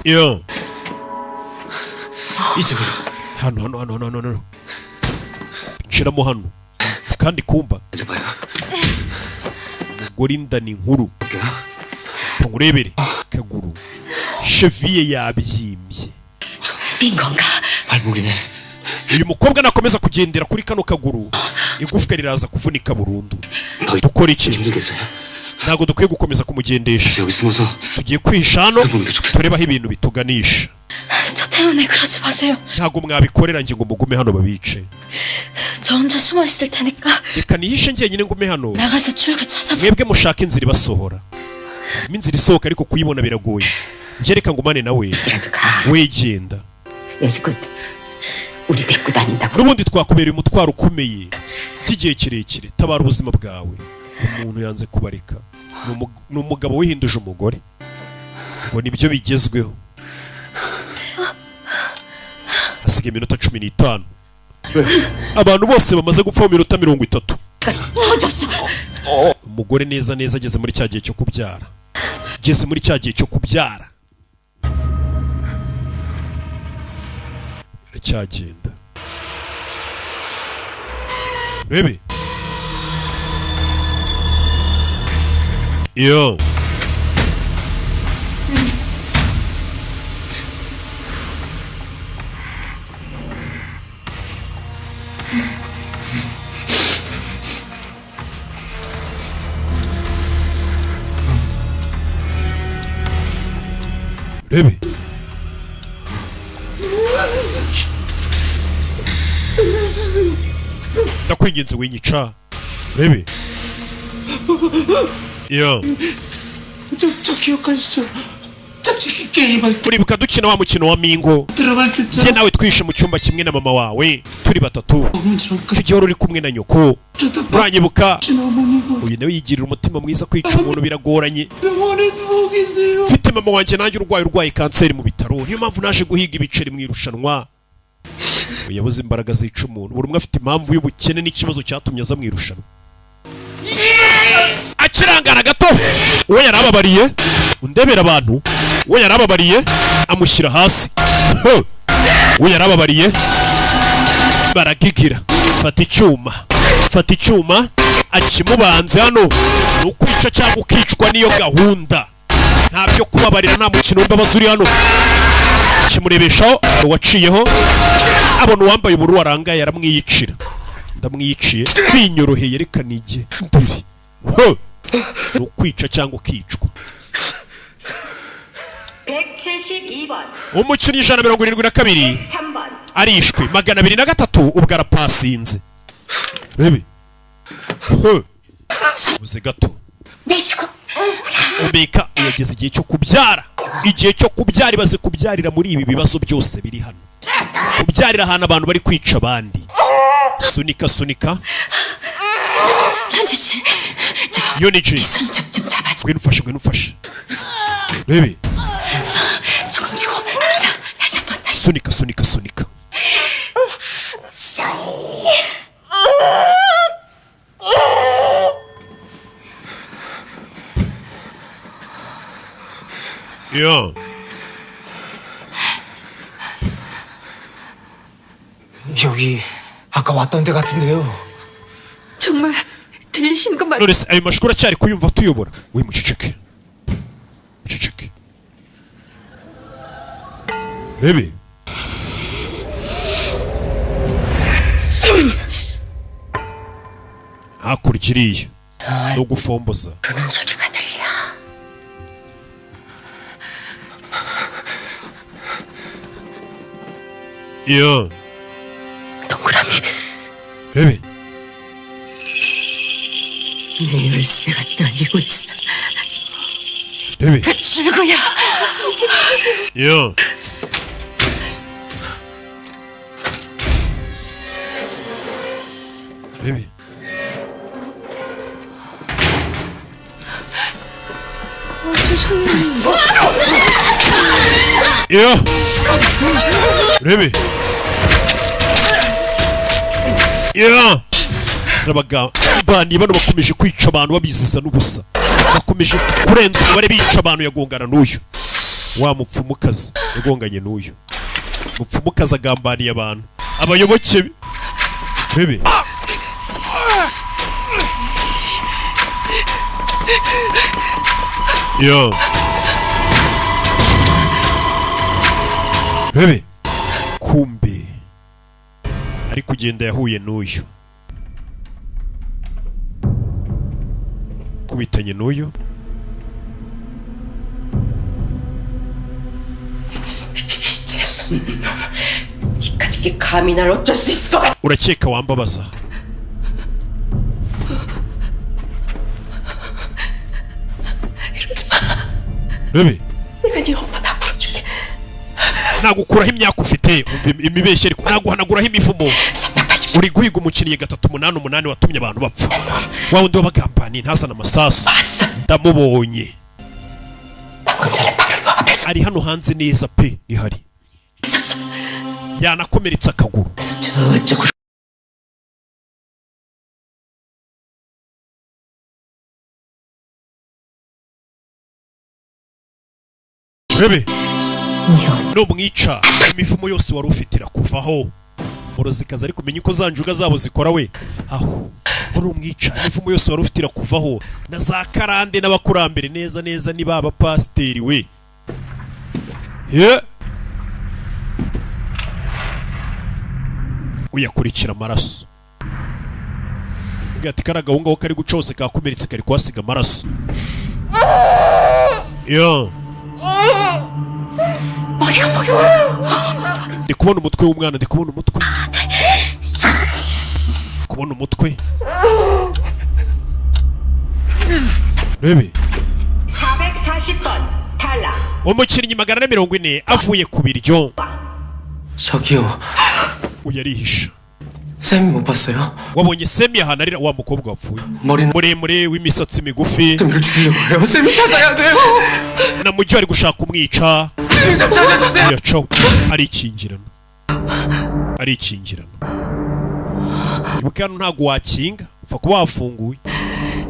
Yo hano nshiramo hano kandi kumba umugore inda ni nkuru. Kangurebere kaguru cheville yabyimbye. Bingonga 발목이네. uyu mukobwa nakomeza kugendera kuri kano kaguru igufwa riraza kuvunika burundu. Dukora iki? Ntago dukwiye gukomeza kumugendesha, tugiye kwihisha hano turebaho ibintu bituganisha. 저 때문에 그러지 마세요. ntago mwabikorera ngingo mugume hano babice. 저 혼자 숨어 있을 테니까 reka nihishe njyenyine ngume hano, 나가서 출구 찾아보세요. mwebwe mushaka inzira ibasohora. Inzira isohoka ariko kuyibona biragoye. Ngereka ngumane nawe wegenda. 여지껏 우리 데리고 다닌다고. Nubundi twakubereye umutwaro ukomeye cy'igihe kirekire. Tabara ubuzima bwawe. Umuntu yanze kubareka, ni umugabo wihinduje umugore, ngo nibyo bigezweho. Hasigaye iminota 15. Abantu bose bamaze gupfa mu minota 30. Umugore neza neza ageze muri cya gihe cyo kubyara. Ageze muri cya gihe cyo kubyara. Aracyagenda. Bebe. Yo. Rebe. Ndakwinginze winyica. Rebe. 야. 저 기억하시죠? 게임할 때 uribuka dukina wa mukino wa mingo 들어갈 때 njye nawe twishe mu cyumba kimwe na mama wawe turi batatu icyo gihe wari uri kumwe na nyoko uranyibuka uyu nawe yigirira umutima mwiza kwica umuntu biragoranye mfite mama wanjye nanjye urwaye kanseri mu bitaro niyo mpamvu naje guhiga ibiceri mu irushanwa yabuze imbaraga zica umuntu buri umwe afite impamvu y'ubukene n'ikibazo cyatumye aza mu irushanwa akirangara gato uwo yarababariye undebera abantu uwo yarababariye amushyira hasi uwo yarababariye baragigira fata icyuma akimubanze hano ni ukwica cyangwa ukicwa niyo gahunda nta byo kubabarira nta mukino w'imbabazi uri hano kimurebeshaho uwaciyeho abona uwambaye ubururu warangaye aramwiyicira ndamwiyiciye binyoroheye reka nige ndiri ni ukwica cyangwa ukicwa 172번 umukinnyi 172 3번 arishwe 203 ubwo arapasinze rebe uze gato Omeka yageze igihe cyo kubyara ibaze kubyarira muri ibi bibazo byose biri hano kubyarira ahantu abantu bari kwica abandi sunika Yoniji gwinufashe rebe 조금 지고 자 다시 한번 sunika 야 여기 아까 왔던 데 같은데요. 정말 들리시는 거 맞... 노레스 ayo mashuri acyari kuyumva tuyobora we muceceke rebe hakurikiriye no gufomboza 그런 소리가 들려 야 동그라미 rebe 내 열쇠가 떨리고 있어 rebe 출구야 야 rebe 야 rebe 야 abagambani bano bakomeje kwica abantu babiziza n'ubusa bakomeje kurenza umubare bica abantu yagongana n'uyu wa mupfumukazi yagonganye n'uyu mupfumukazi agambaniye abantu abayoboke bebe yo bebe kumbe ari kugenda yahuye n'uyu kubitanye n'uyu 니까지 감히 날 어쩔 수 있을 것 같아 urakeka wambabaza 이러지 마 bebe 내가 네 오빠 다 풀어줄게 nagukuraho imyaka ufite imibeshye ariko naguhanaguraho imivumo uri guhiga umukiriye 388 watumye abantu bapfa wa wundi wabagambaniye ntazana amasasu ndamubonye ari hano hanze neza pe ihari yanakomeretsa akaguru bebe numwica imivumo yose wari ufitira kuvaho umurozikazi ari kumenya uko zanjuga zabo zikora we aho numwica imivumo yose wari ufitira kuvaho na za karande n'abakurambere neza neza ni baba pasiteri we uyakurikira amaraso gati karagahungaho kari gucose kakomeretse kari kwasiga amaraso ndi kubona umutwe w'umwana ndi kubona umutwe rebe 440번 탈락. umukinnyi 440 avuye ku biryo. 저기요. uyarihisha. 쌤이 못 봤어요? wabonye 쌤이 ahantu arira wa mukobwa wapfuye 머리는 muremure w'imisatsi migufi. 쌤을 죽이려고 해요. 쌤이 찾아야 돼요. na mujyi ari gushaka kumwica. 좀 찾아주세요. yaco arikingirana. ibuka hano ntago wakinga upfa kuba wafunguye.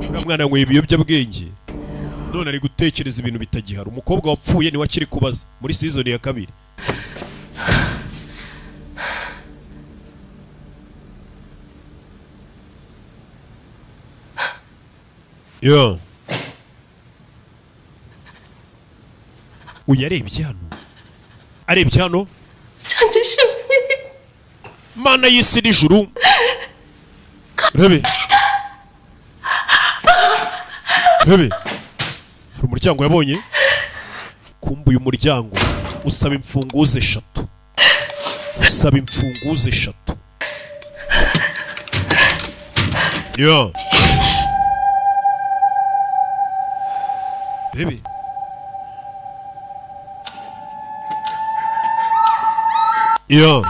uriya mwana yanyweye ibiyobyabwenge none ari gutekereza ibintu bitagihari. umukobwa wapfuye niwe akiri kubaza muri season ya 2. yo uyarebye hano mana y'isi n'ijuru. rebe hari umuryango yabonye. kumbuye umuryango usaba imfunguzo 3. yo rebe yo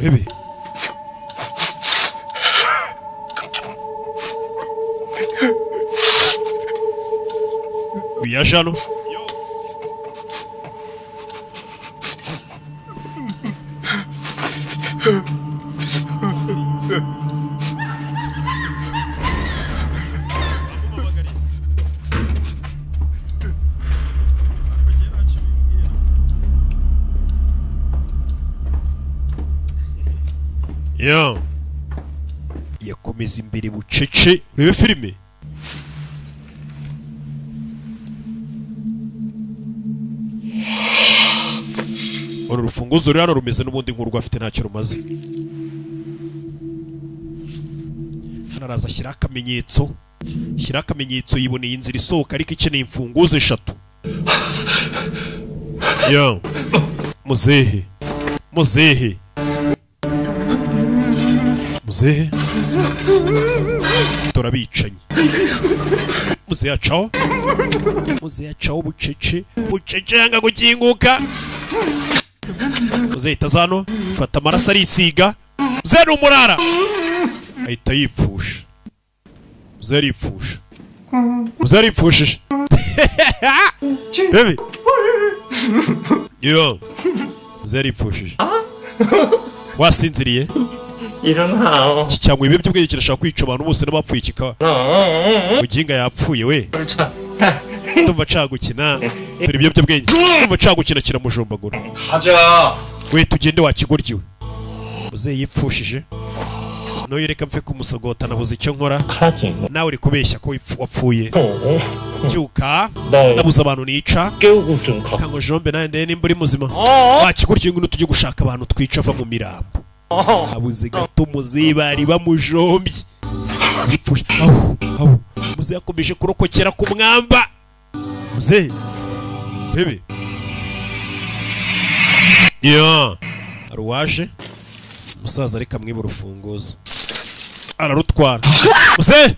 rebe uyaje hano. yo yakomeza imbere bucece. urebe filime. uru rufunguzo rero rumeze n'ubundi nk'urwo afite ntacyo rumaze. hano araza ashyiraho akamenyetso. yiboneye inzira isohoka ariko ikeneye imfunguzo 3. yo muzehe turabicanyi. muzehe acaho bucece yanga gukinguka. muzehe itazano fata amaraso arisiga. muzehe ni umurara ahita yipfusha. muzehe aripfushije. bebe yo muzehe aripfushije. wasinziriye iki cyangwa ibiyobyabwenge kirashaka kwica abantu bose n'abapfuye kikaba muginga yapfuye we. ndumva cagukina turi ibiyobyabwenge. ndumva cagukina kiramujombagura. we tugende wakigoryiwe. muzehe yipfushije. noyo reka mfe kumusogota nabuze icyo nkora. nawe uri kubeshya ko wapfuye. byuka nabuze abantu nica. kango jombe nawe ndeye nimba uri muzima. wakigoryiwe ngo tujye gushaka abantu twica ava mu mirambo. habuze gato muzehe bari bamujombye. muzehe yakomeje kurokokera ku mwamba. muzehe bebe yo hari uwaje. umusaza reka mwiba urufunguzo ararutwara. muzehe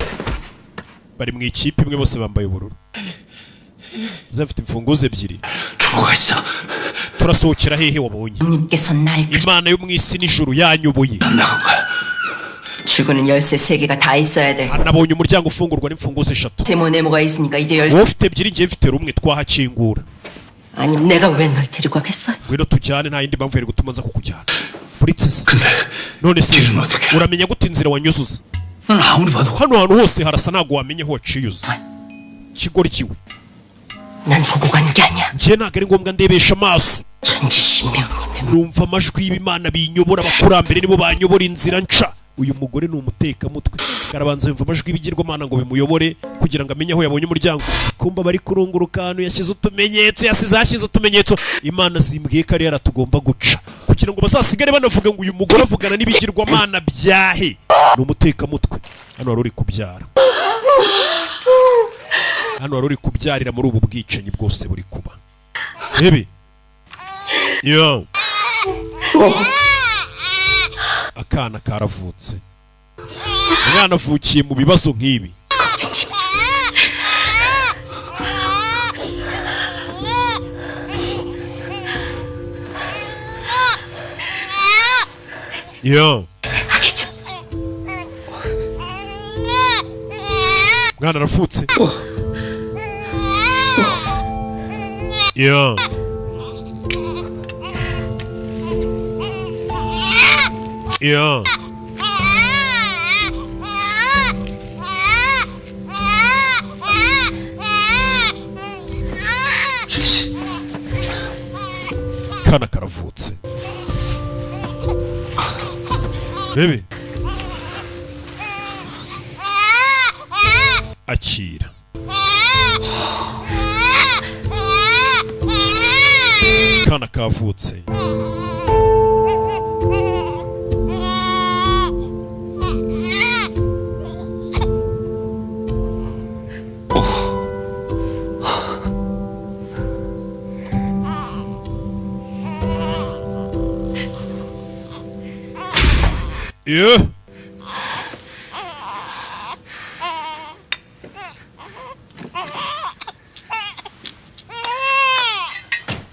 bari mu ikipe imwe bose bambaye ubururu. muzehe afite imfunguzo 2. turasohokera hehe wabonye? imana yo mu isi n'ijuru yanyoboye. 출구는 열쇠 3개가 다 있어야 돼. nabonye umuryango ufungurwa n'imfunguzo 3. 세모네모가 있으니까 이제 열쇠. wowe ufite 2 ngiye mfite rumwe twahakingura. 아니 내가 왜 널 데리고 가겠어? ngwino tujyane nta yindi mpamvu yari gutuma nza kukujyana. uretse none se uramenya gute inzira wanyuzuza? hano hantu hose harasa ntabwo wamenye aho waciyuza. kigoryiwe. 난 보고 간 게 아니야. njye ntabwo ari ngombwa ndebesha amaso. numva amajwi y'Imana binyobora. abakurambere nibo banyobora inzira nca. uyu mugore ni umutekamutwe. karabanza yumva amajwi y'ibigirwamana ngo bimuyobore kugira ngo amenye aho yabonye umuryango. kumba bari kurunguruka ahantu yashyize utumenyetso. Imana zimbwiye ko ari yaratugomba guca kugira ngo bazasigare banavuga ngo uyu mugore avugana n'ibigirwamana byahe. ni umutekamutwe. hano wari uri kubyara. hano wari uri kubyarira muri ubu bwicanyi bwose buri kuba. Rebe yo akana karavutse, umwana avukiye mu bibazo nk'ibi. yo mwana arafutse. yo yo kana karavutse. Bebe akira. Kana kavutse. Yeah.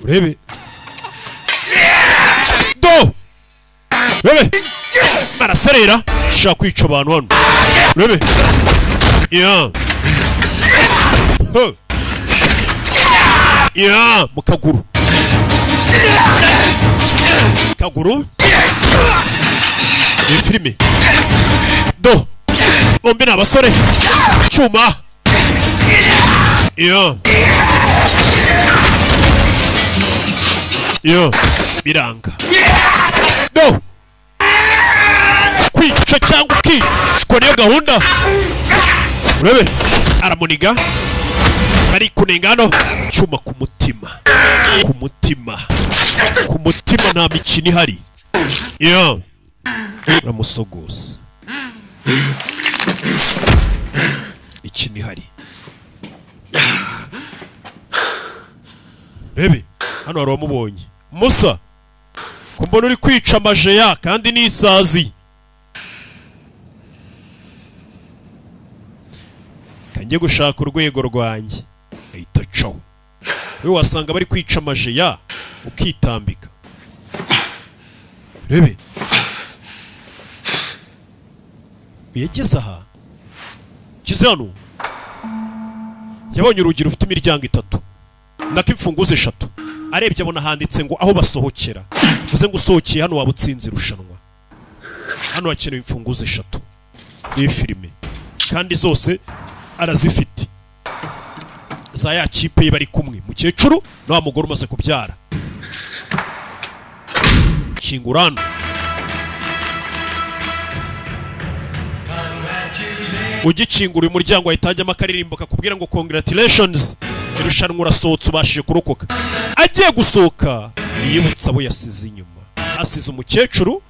Urebe. Do. Urebe. Baraserera. Shaka kwica abantu hano. Urebe. Yeah. Yeah, mu kaguru. Kaguru. Ni filime. Do. Bombi ni abasore. Cyuma. Yo. Yo. Biranga. Do. Kwica cyangwa ukicwa niyo gahunda. Urebe. Aramuniga. Bari kunengano. Cyuma ku mutima. Ku mutima. Ku mutima nta mikino ihari. Yo. Ramusogose. Ikini hari. Bebe, hano hari wamubonye. Musa, kumbona uri kwica amajeya kandi ni isazi. Kanjye gushaka urwego rwanjye. Ahita caho. Wewe wasanga bari kwica amajeya ukitambika. Bebe. Yageze aha. Kize hano. Yabonye urugi rufite imiryango 3. Nako imfunguzo 3. Arebye abona handitse ngo aho basohokera. Vuze ngo usohokeye hano wabutsinze irushanwa. Hano hakenewe imfunguzo 3. Iyi filime. Kandi zose arazifite. Za ya kipe ye bari kumwe. Mukecuru na wa mugore umaze kubyara. Kingurano. Ugikingura umuryango ahitajyamo akaririmbo kakubwira ngo congratulations, irushanwa urasohotse ubashije kurokoka. Agiye gusohoka yibutsa abo yasize inyuma. Asize umukecuru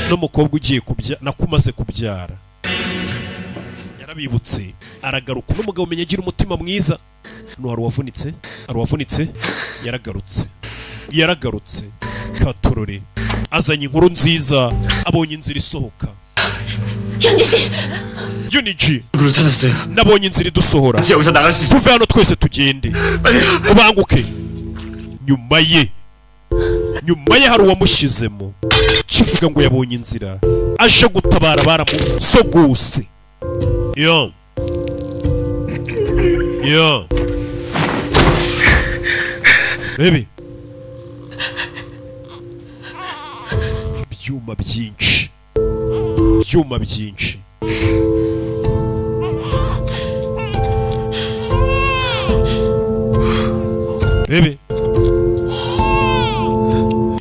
n'umukobwa ugiye nakumaze kubyara. Yarabibutse aragaruka n'umugabo umenye agira umutima mwiza. Hano hari wavunitse yaragarutse Katorore azanye inkuru nziza, abonye inzira isohoka. Uniji nabonye inzira idusohora. Tuve hano twese tugende. Ubanguke. Nyuma ye hari uwamushyizemo. Kivuga ngo yabonye inzira aje gutabara baramusogose. Yo. Baby. Ibyuma byinshi. Baby.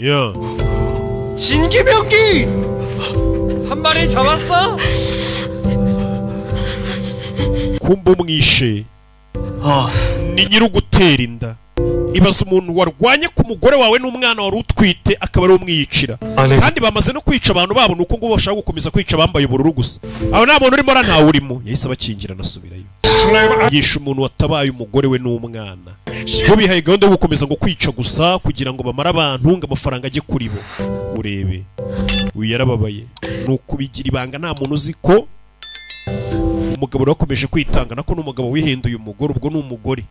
야. 진기병기! 한 마리 잡았어? kumba umwishe ni nyirugutera inda ibaza umuntu warwanye ku mugore wawe n'umwana wari utwite akaba ari umwiyicira kandi bamaze no kwica abantu babo nuko ngo bashaka gukomeza kwica bambaye ubururu gusa aho nta muntu urimo ntawe urimo yahise abakingira nasubirayo yisha umuntu watabaye umugore we n'umwana bo bihaye gahunda yo gukomeza ngo kwica gusa kugira ngo bamare abantu ngo amafaranga ajye kuri bo urebe uyu yarababaye nuko bigira ibanga nta muntu uzi ko umugabo wakomeje kwitanga nako n'umugabo wihinduye umugore ubwo ni umugore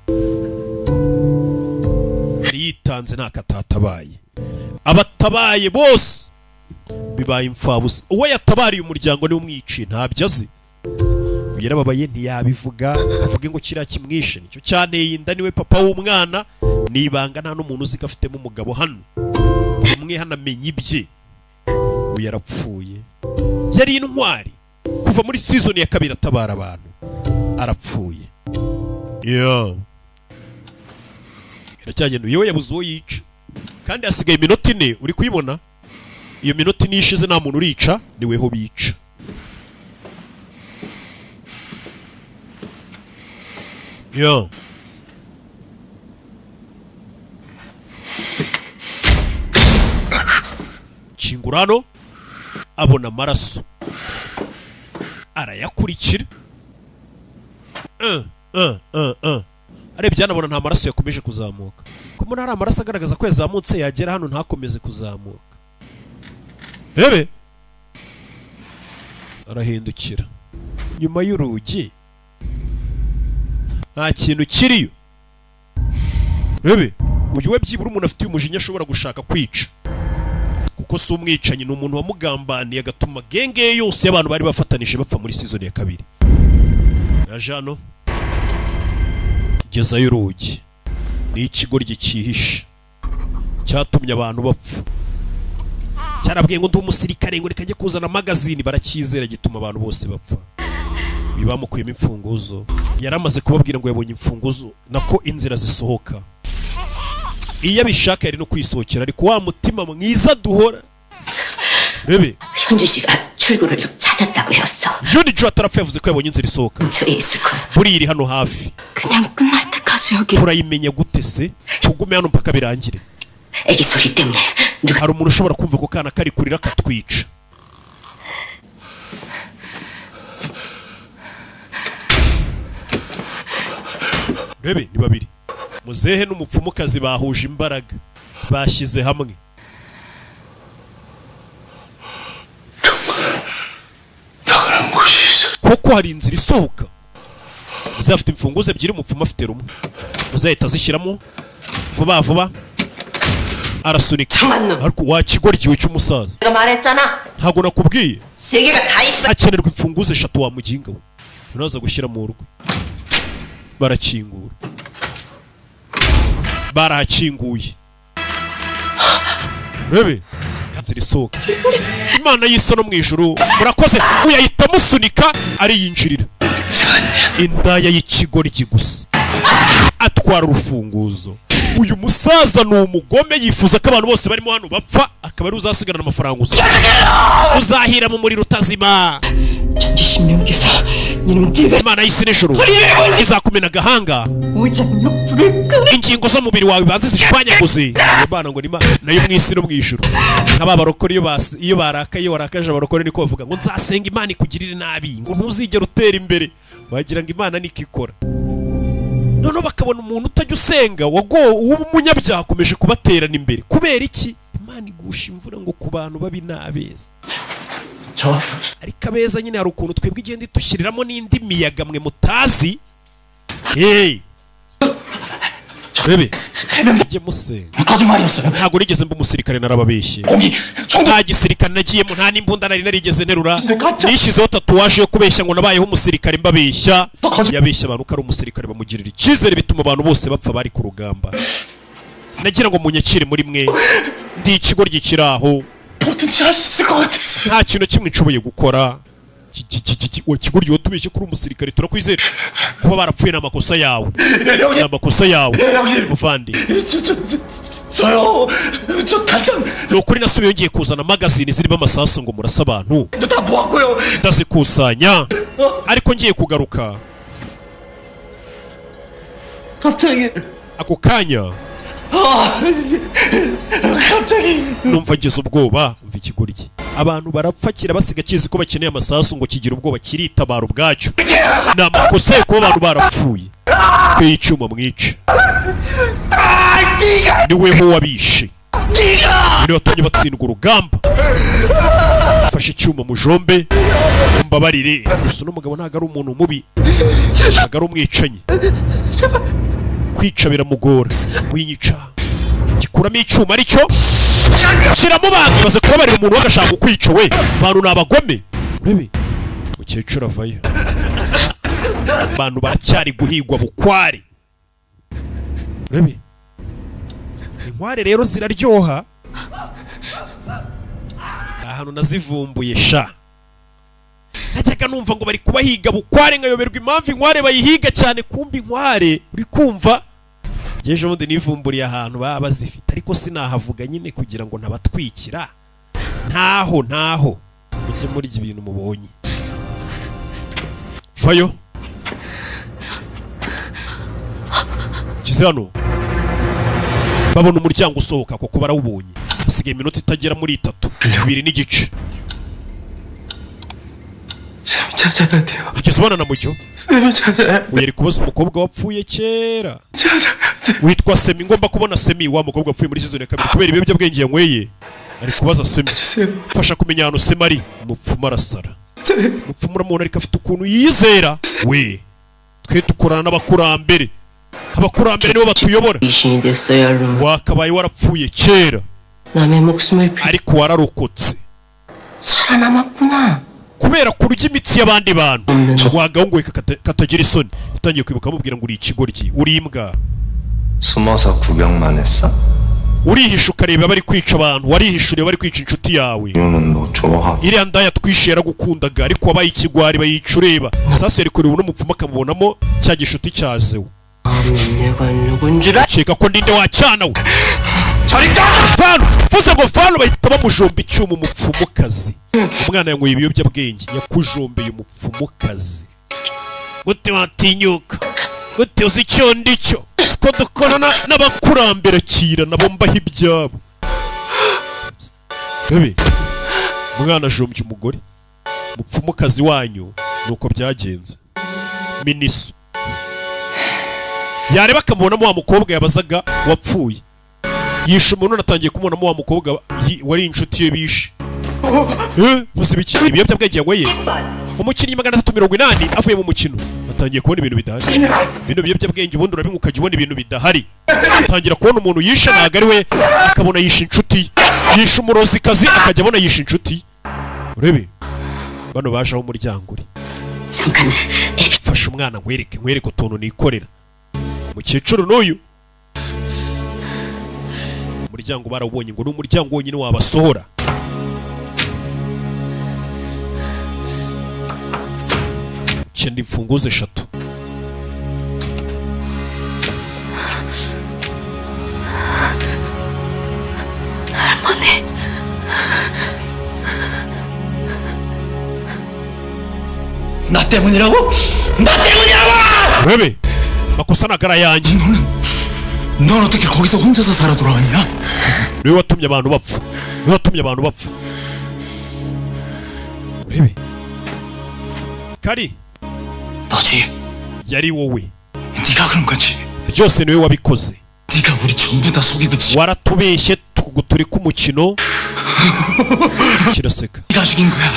yitanze nta katatabaye abatabaye bose bibaye imfabusa uwo yatabariye umuryango ni umwici ntabyo azi yarababaye ntiyabivuga avuga ngo kiriya kimwishe nicyo cyanteye inda niwe papa w'umwana nibanga nta n'umuntu uzi ko afitemo umugabo hano umwe hano amenya ibye uyu yarapfuye yari intwari kuva muri season ya 2 atabara abantu arapfuye iracyagenda yewe yabuze uwo yica kandi hasigaye iminota 4 uri kuyibona iyo minota 4 ishize nta muntu urica niweho bica Kingurano abona amaraso arayakurikira arebye anabona nta maraso yakomeje kuzamuka ko muri hari amaraso agaragaza ko yazamutse yagera hano ntakomeze kuzamuka rebe arahindukira nyuma y'urugi nta kintu kiriyo rebe uyu we byibura umuntu afite umujinya ashobora gushaka kwica kuko si umwicanyi ni umuntu wamugambaniye agatuma genge yose y'abantu bari bafatanije bapfa muri season ya 2 yaje hano gezayo urugi ni ikigoryi cyihishe cyatumye abantu bapfa cyarabwiye ngo ndi umusirikare ngo reka njye kuzana magazine barakizera gituma abantu bose bapfa bibamukuyemo imfunguzo yaramaze kubabwira ngo yabonye imfunguzo nako inzira zisohoka iyo abishaka yari no kwisohokera ariko wa mutima mwiza duhora rebe 현주 씨가 출구를 찾았다고 했어. Johnny 아tarapfa yavuze ko yabonye inzira isohoka buri iri hano hafi 그냥 끝날 때까지 여기 turayimenya gute se tugume hano mpaka birangire 애기 소리 때문에 hari umuntu ushobora kumva ko kana kari kurira katwica rebe ni babiri muzehe n'umupfumukazi bahuje imbaraga bashyize hamwe koko hari inzira isohoka muzehe afite imfunguzo ebyiri umupfumu afite rumwe muzehe ahita azishyiramo vuba vuba arasunika ariko wakigoryiwe cy'umusaza ntabwo nakubwiye hakenerwa imfunguzo 3 wa muginga we uraza gushyira mu rugo barakingura barakinguye rebe inzira isohoka imana y'isano mu ijuru murakoze uyahita musunika ariyinjirira indaya y'ikigoryi gusa atwara urufunguzo uyu musaza ni umugome yifuza ko abantu bose barimo hano bapfa akaba ari uzasigarana amafaranga uzahira mu muriro utazima imana y'isi n'ijuru izakumena agahanga ingingo z'umubiri wawe banze zishwanyaguze imana ngo nima nayo mu isi no mu ijuru nk'aba barokore iyo barakaye warakaje abarokore niko bavuga ngo nzasenga imana ikugirire nabi ngo ntuzigere utera imbere wagira ngo imana nikikora none bakabona umuntu utajya usenga w'umunyabyaha akomeje kubaterana imbere kubera iki imana igusha imvura ngo ku bantu babi n'abeza ariko abeza nyine hari ukuntu twebwe igenda itushyiriramo n'indi miyaga mwe mutazi bebe njye musenga ntabwo nigeze mba umusirikare narababeshye nta gisirikare nagiyemo nta n'imbunda nari narigeze nterura nishyizeho tatuwaje yo kubeshya ngo nabayeho umusirikare mbabeshya yabeshya abantu ko ari umusirikare bamugirira icyizere bituma abantu bose bapfa bari ku rugamba nagira ngo munyakire muri mwe ndi ikigoryi kiri aho nta kintu kimwe nshoboye gukora ikigoryi watubeshye kuri umusirikare turakwizera kuba barapfuye n'amakosa yawe n'amakosa yawe muvandi ni ukuri nasubiye ngiye kuzana magazine zirimo amasasu ngo murasa abantu ndazikusanya ariko ngiye kugaruka ako kanya 갑자기 numva ngize ubwoba. Umva ikigoryi, abantu barapfakira basiga kizi ko bakeneye amasasu ngo kigira ubwoba kiritabara ubwacyo. Ni amakosa ye kuba abantu barapfuye. Kwe icyuma mwica ni weho wabishe, ni watumye batsindwa urugamba. Fashe icyuma mujombe mbabarire. Gusa n'umugabo ntago ari umuntu mubi, ntago ari umwicanyi. Kwica biramugora. Winyica gikuramo icyuma aricyo shiramo bantu baze kubabarira umuntu wagashaka kukwica we. Bantu ni abagome. Urebe mukecuru avayo. Bantu baracyari guhigwa bukware. Urebe inkware rero ziraryoha. Ahantu nazivumbuye sha. Najyaga numva ngo bari kubahiga bukware nkayoberwa impamvu inkware bayihiga cyane. Kumbi inkware uri kumva jeje bundi nivumburiye ahantu baba bazifite, ariko sinahavuga nyine kugira ngo ntabatwikira. Ntaho mujye muri ibintu mubonye. Vayo kize hano. Babona umuryango usohoka kuko barawubonye. Hasigaye iminota itagera muri 3, 2 n'igice. Ugeze ubona na mucyo uyari kubaza umukobwa wapfuye kera witwa Semi. Ngomba kubona Semi, wa mukobwa wapfuye muri season ya 2 kubera ibiyobyabwenge yanyweye. Ari kubaza Semi, fasha kumenya hano Semi ari. Umupfumu arasara. Umupfumu uramubona ariko afite ukuntu yizera. We twe tukorana n'abakurambere. Abakurambere nibo batuyobora. Wakabaye warapfuye kera ariko wararokotse. 살아남았구나. kubera kurya imitsi y'abandi bantu. Wagahunguye katagira isoni. Utangiye kwibuka amubwira ngo uri ikigoryi, uri imbwa. 숨어서 구경만 했어? urihisha ukareba bari kwica abantu. Warihishuriye bari kwica inshuti yawe. Iriya ndaya twishe yaragukundaga ariko wabaye ikigwari bayica ureba. Sasa yari kureba n'umupfumu akamubonamo cya gishuti cyazewe. Cheka ko ndinde wacyana we. Fano fuze ngo fano bahita bamujomba icyuma umupfumukazi. Umwana yanyweye ibiyobyabwenge yakujombeye umupfumukazi. Gute watinyuka, gute uzi icyo ndicyo. Siko dukorana n'abakurambere kira nabo mbaho ibyabo. Bebe umwana ajombye umugore. Umupfumukazi wanyu nuko byagenze. Miniso yareba akamubonamo wa mukobwa yabazaga wapfuye. Yishe umuntu natangiye kumubonamo wa mukobwa wari inshuti ye bishe. Muzi biki ibiyobyabwenge yanyweye. Umukinnyi 380 avuye mu mukino atangiye kubona ibintu bidahari. Bino biyobyabwenge ubundi urabinywa ukajya ubona ibintu bidahari. Atangira kubona umuntu yishe ntago ari we, akabona yishe inshuti. Yishe umurozikazi akajya abona yishe inshuti. Urebe bano baje aho umuryango uri. Fasha umwana nkwereke utuntu nikorera. Mukecuru n'uyu umuryango barawubonye ngo n'umuryango wonyine wabasohora. Cyenda imfunguzo 3. 할머니. 나 때문이라고? 나 때문이라고! 왜왜? 마코사 나가라 yanjye. 넌 어떻게 거기서 혼자서 살아 돌아왔냐? 왜 watumye abantu bapfa? 왜 watumye abantu bapfa? 왜왜? Kari 너지. yari wowe. 네가 그런 거지. byose niwe wabikoze. 네가 우리 전부 다 속이고 waratubeshye turi ku mukino. kiraseka. 네가 죽인 거야.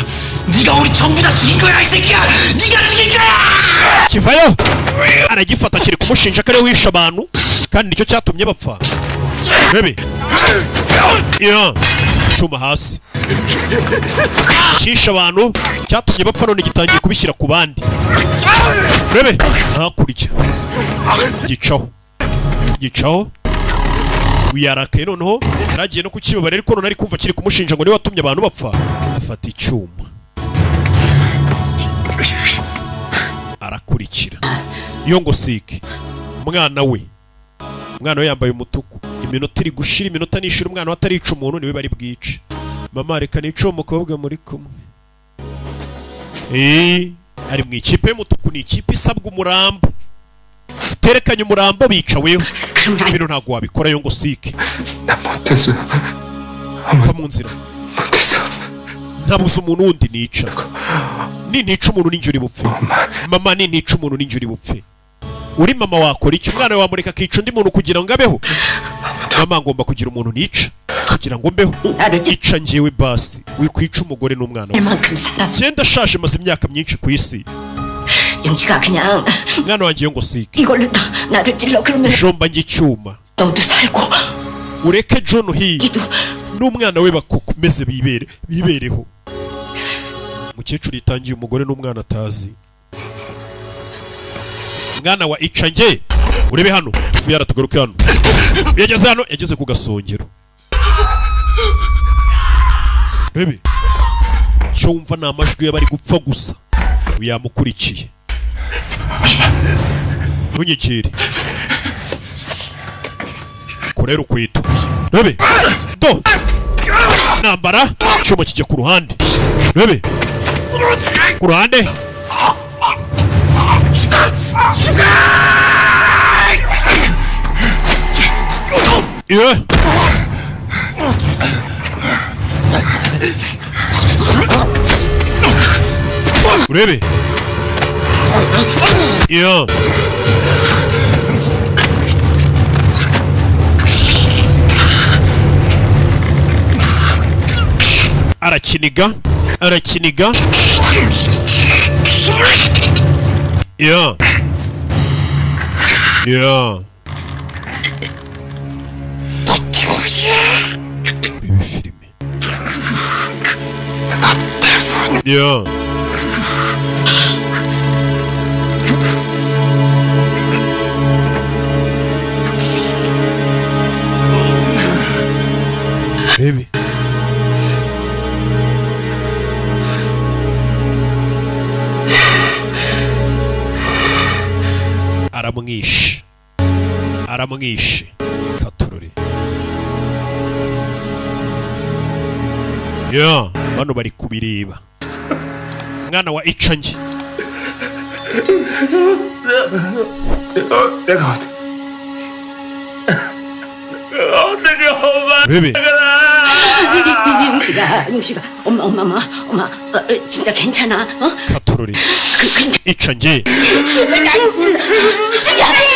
네가 우리 전부 다 죽인 거야 이 새끼야. 네가 죽인 거야. kivayo aragifata kiri kumushinja kare wisha abantu kandi nicyo cyatumye bapfa. Bebe ya chuma hasi kisha abantu cyatumye bapfa none gitangiye kubishyira ku bandi. Bebe hakurya gicaho uyarakaye noneho yaragiye no kukibabara ariko none ari kumva kiri kumushinja ngo niwe watumye abantu bapfa. Afata icyuma arakurikira iyo ngo sike umwana we yambaye umutuku. Iminota iri gushira, iminota nishira umwana watarica umuntu niwe bari bwice. Mama reka nico umukobwa muri kumwe. Ari mu ikipe y'umutuku, ni ikipe isabwa umurambo. Terekanye umurambo bica wewe. bino ntabwo wabikorayo ngo sike. 난 못했어. va mu nzira. ntabuze umuntu wundi nica. Nintica umuntu ninjye uri bupfe. Mama nintica umuntu ninjye uri bupfe. Uri mama wakora iki? Umwana wamureka akica undi muntu kugira ngo abeho? Mama ngomba kugira umuntu nica kugira ngo mbeho. Ica njyewe basi wikwica umugore n'umwana wawe. Genda shashe maze imyaka myinshi ku isi. 영식아 그냥 mwana wanjye ngo sike. 이걸로 나를 찔러 그러면 jomba njye icyuma. 너도 살고 ureke John hi n'umwana we bakomeze bibereho. Mukecuru itangiye umugore n'umwana atazi. Mwana wa icange urebe hano tuvuye yaratugaruka hano. Yageze hano yageze ku gasongero. Rebe cyo wumva na amajwi y'abari gupfa gusa uyamukurikiye. Ntunyekere korera ukweto. Rebe do nambara cyuma kijya ku ruhande. Rebe ku ruhande. Yeah. Rebe. Yeah. Arakiniga. Yeah. Yeah. Ibi filime. Yeah. Baby. Aramwishe katururi. Yeah, bano bari kubireba. Mwana wa icange. Baby. 영식아 엄마 진짜 괜찮아? 어? 카토로리 이천지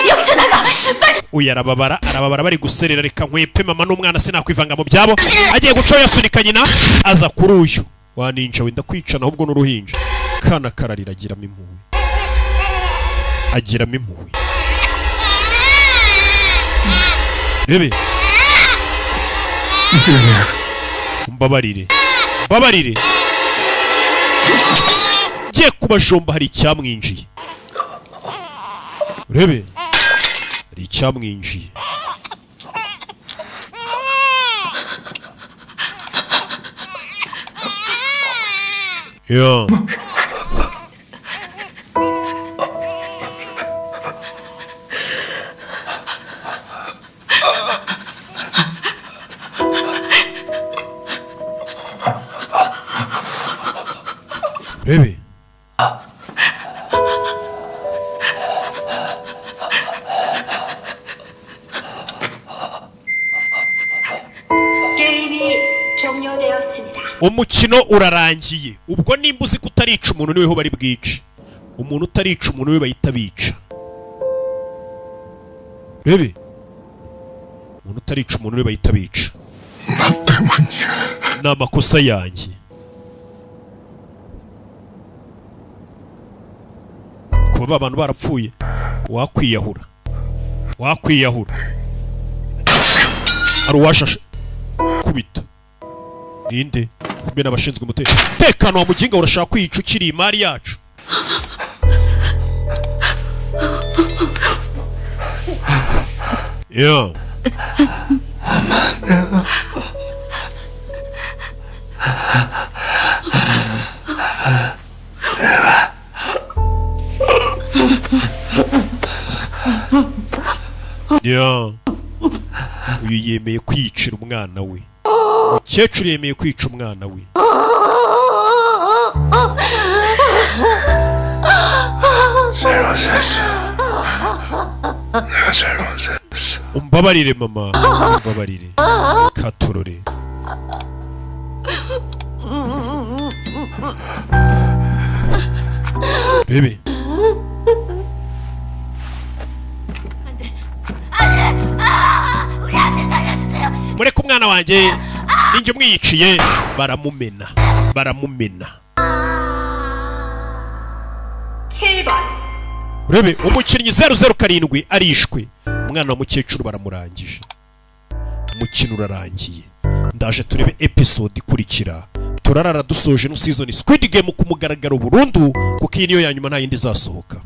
여기서 나가 빨리. uyu arababara bari guserera reka nkwepe mama n'umwana sinakwivanga mu byabo. Agiye gucoya sunika nyina aza kuri uyu waninja wenda kwicana ahubwo n'uruhinja kana kararira agiramo impuhwe. Rebe mbabarire giye kubajomba hari icyamwinjiye. Rebe hari icyamwinjiye. Yeah. Rebe 게임이 종료되었습니다. umukino urarangiye. Ubwo nimba uzi kutarica umuntu niweho bari bwice. Umuntu utarica umuntu we bahita bica. Rebe umuntu utarica umuntu we bahita bica. Ni amakosa yanjye. Kuba abantu barapfuye wakwiyahura. Hari uwashashe kubita ninde kumbe n'abashinzwe umutekano wa muginga urashaka kwica ukiri imari yacu. Yeah. Yeah. Uyu yemeye kwicira umwana we. Umukecuru yemeye kwica umwana we. 잘못했어. 내가 잘못했어. umbabarire mama, umbabarire katurore. Bebe mureke umwana wanjye ninjye umwiyiciye. baramumena 7번 urebe umukinnyi 007 arishwe, umwana wa mukecuru baramurangije, umukino urarangiye. Ndaje turebe episode ikurikira, turarara dusoje no season Squid Game ku mugaragaro burundu, kuko iyi niyo ya nyuma nta yindi izasohoka.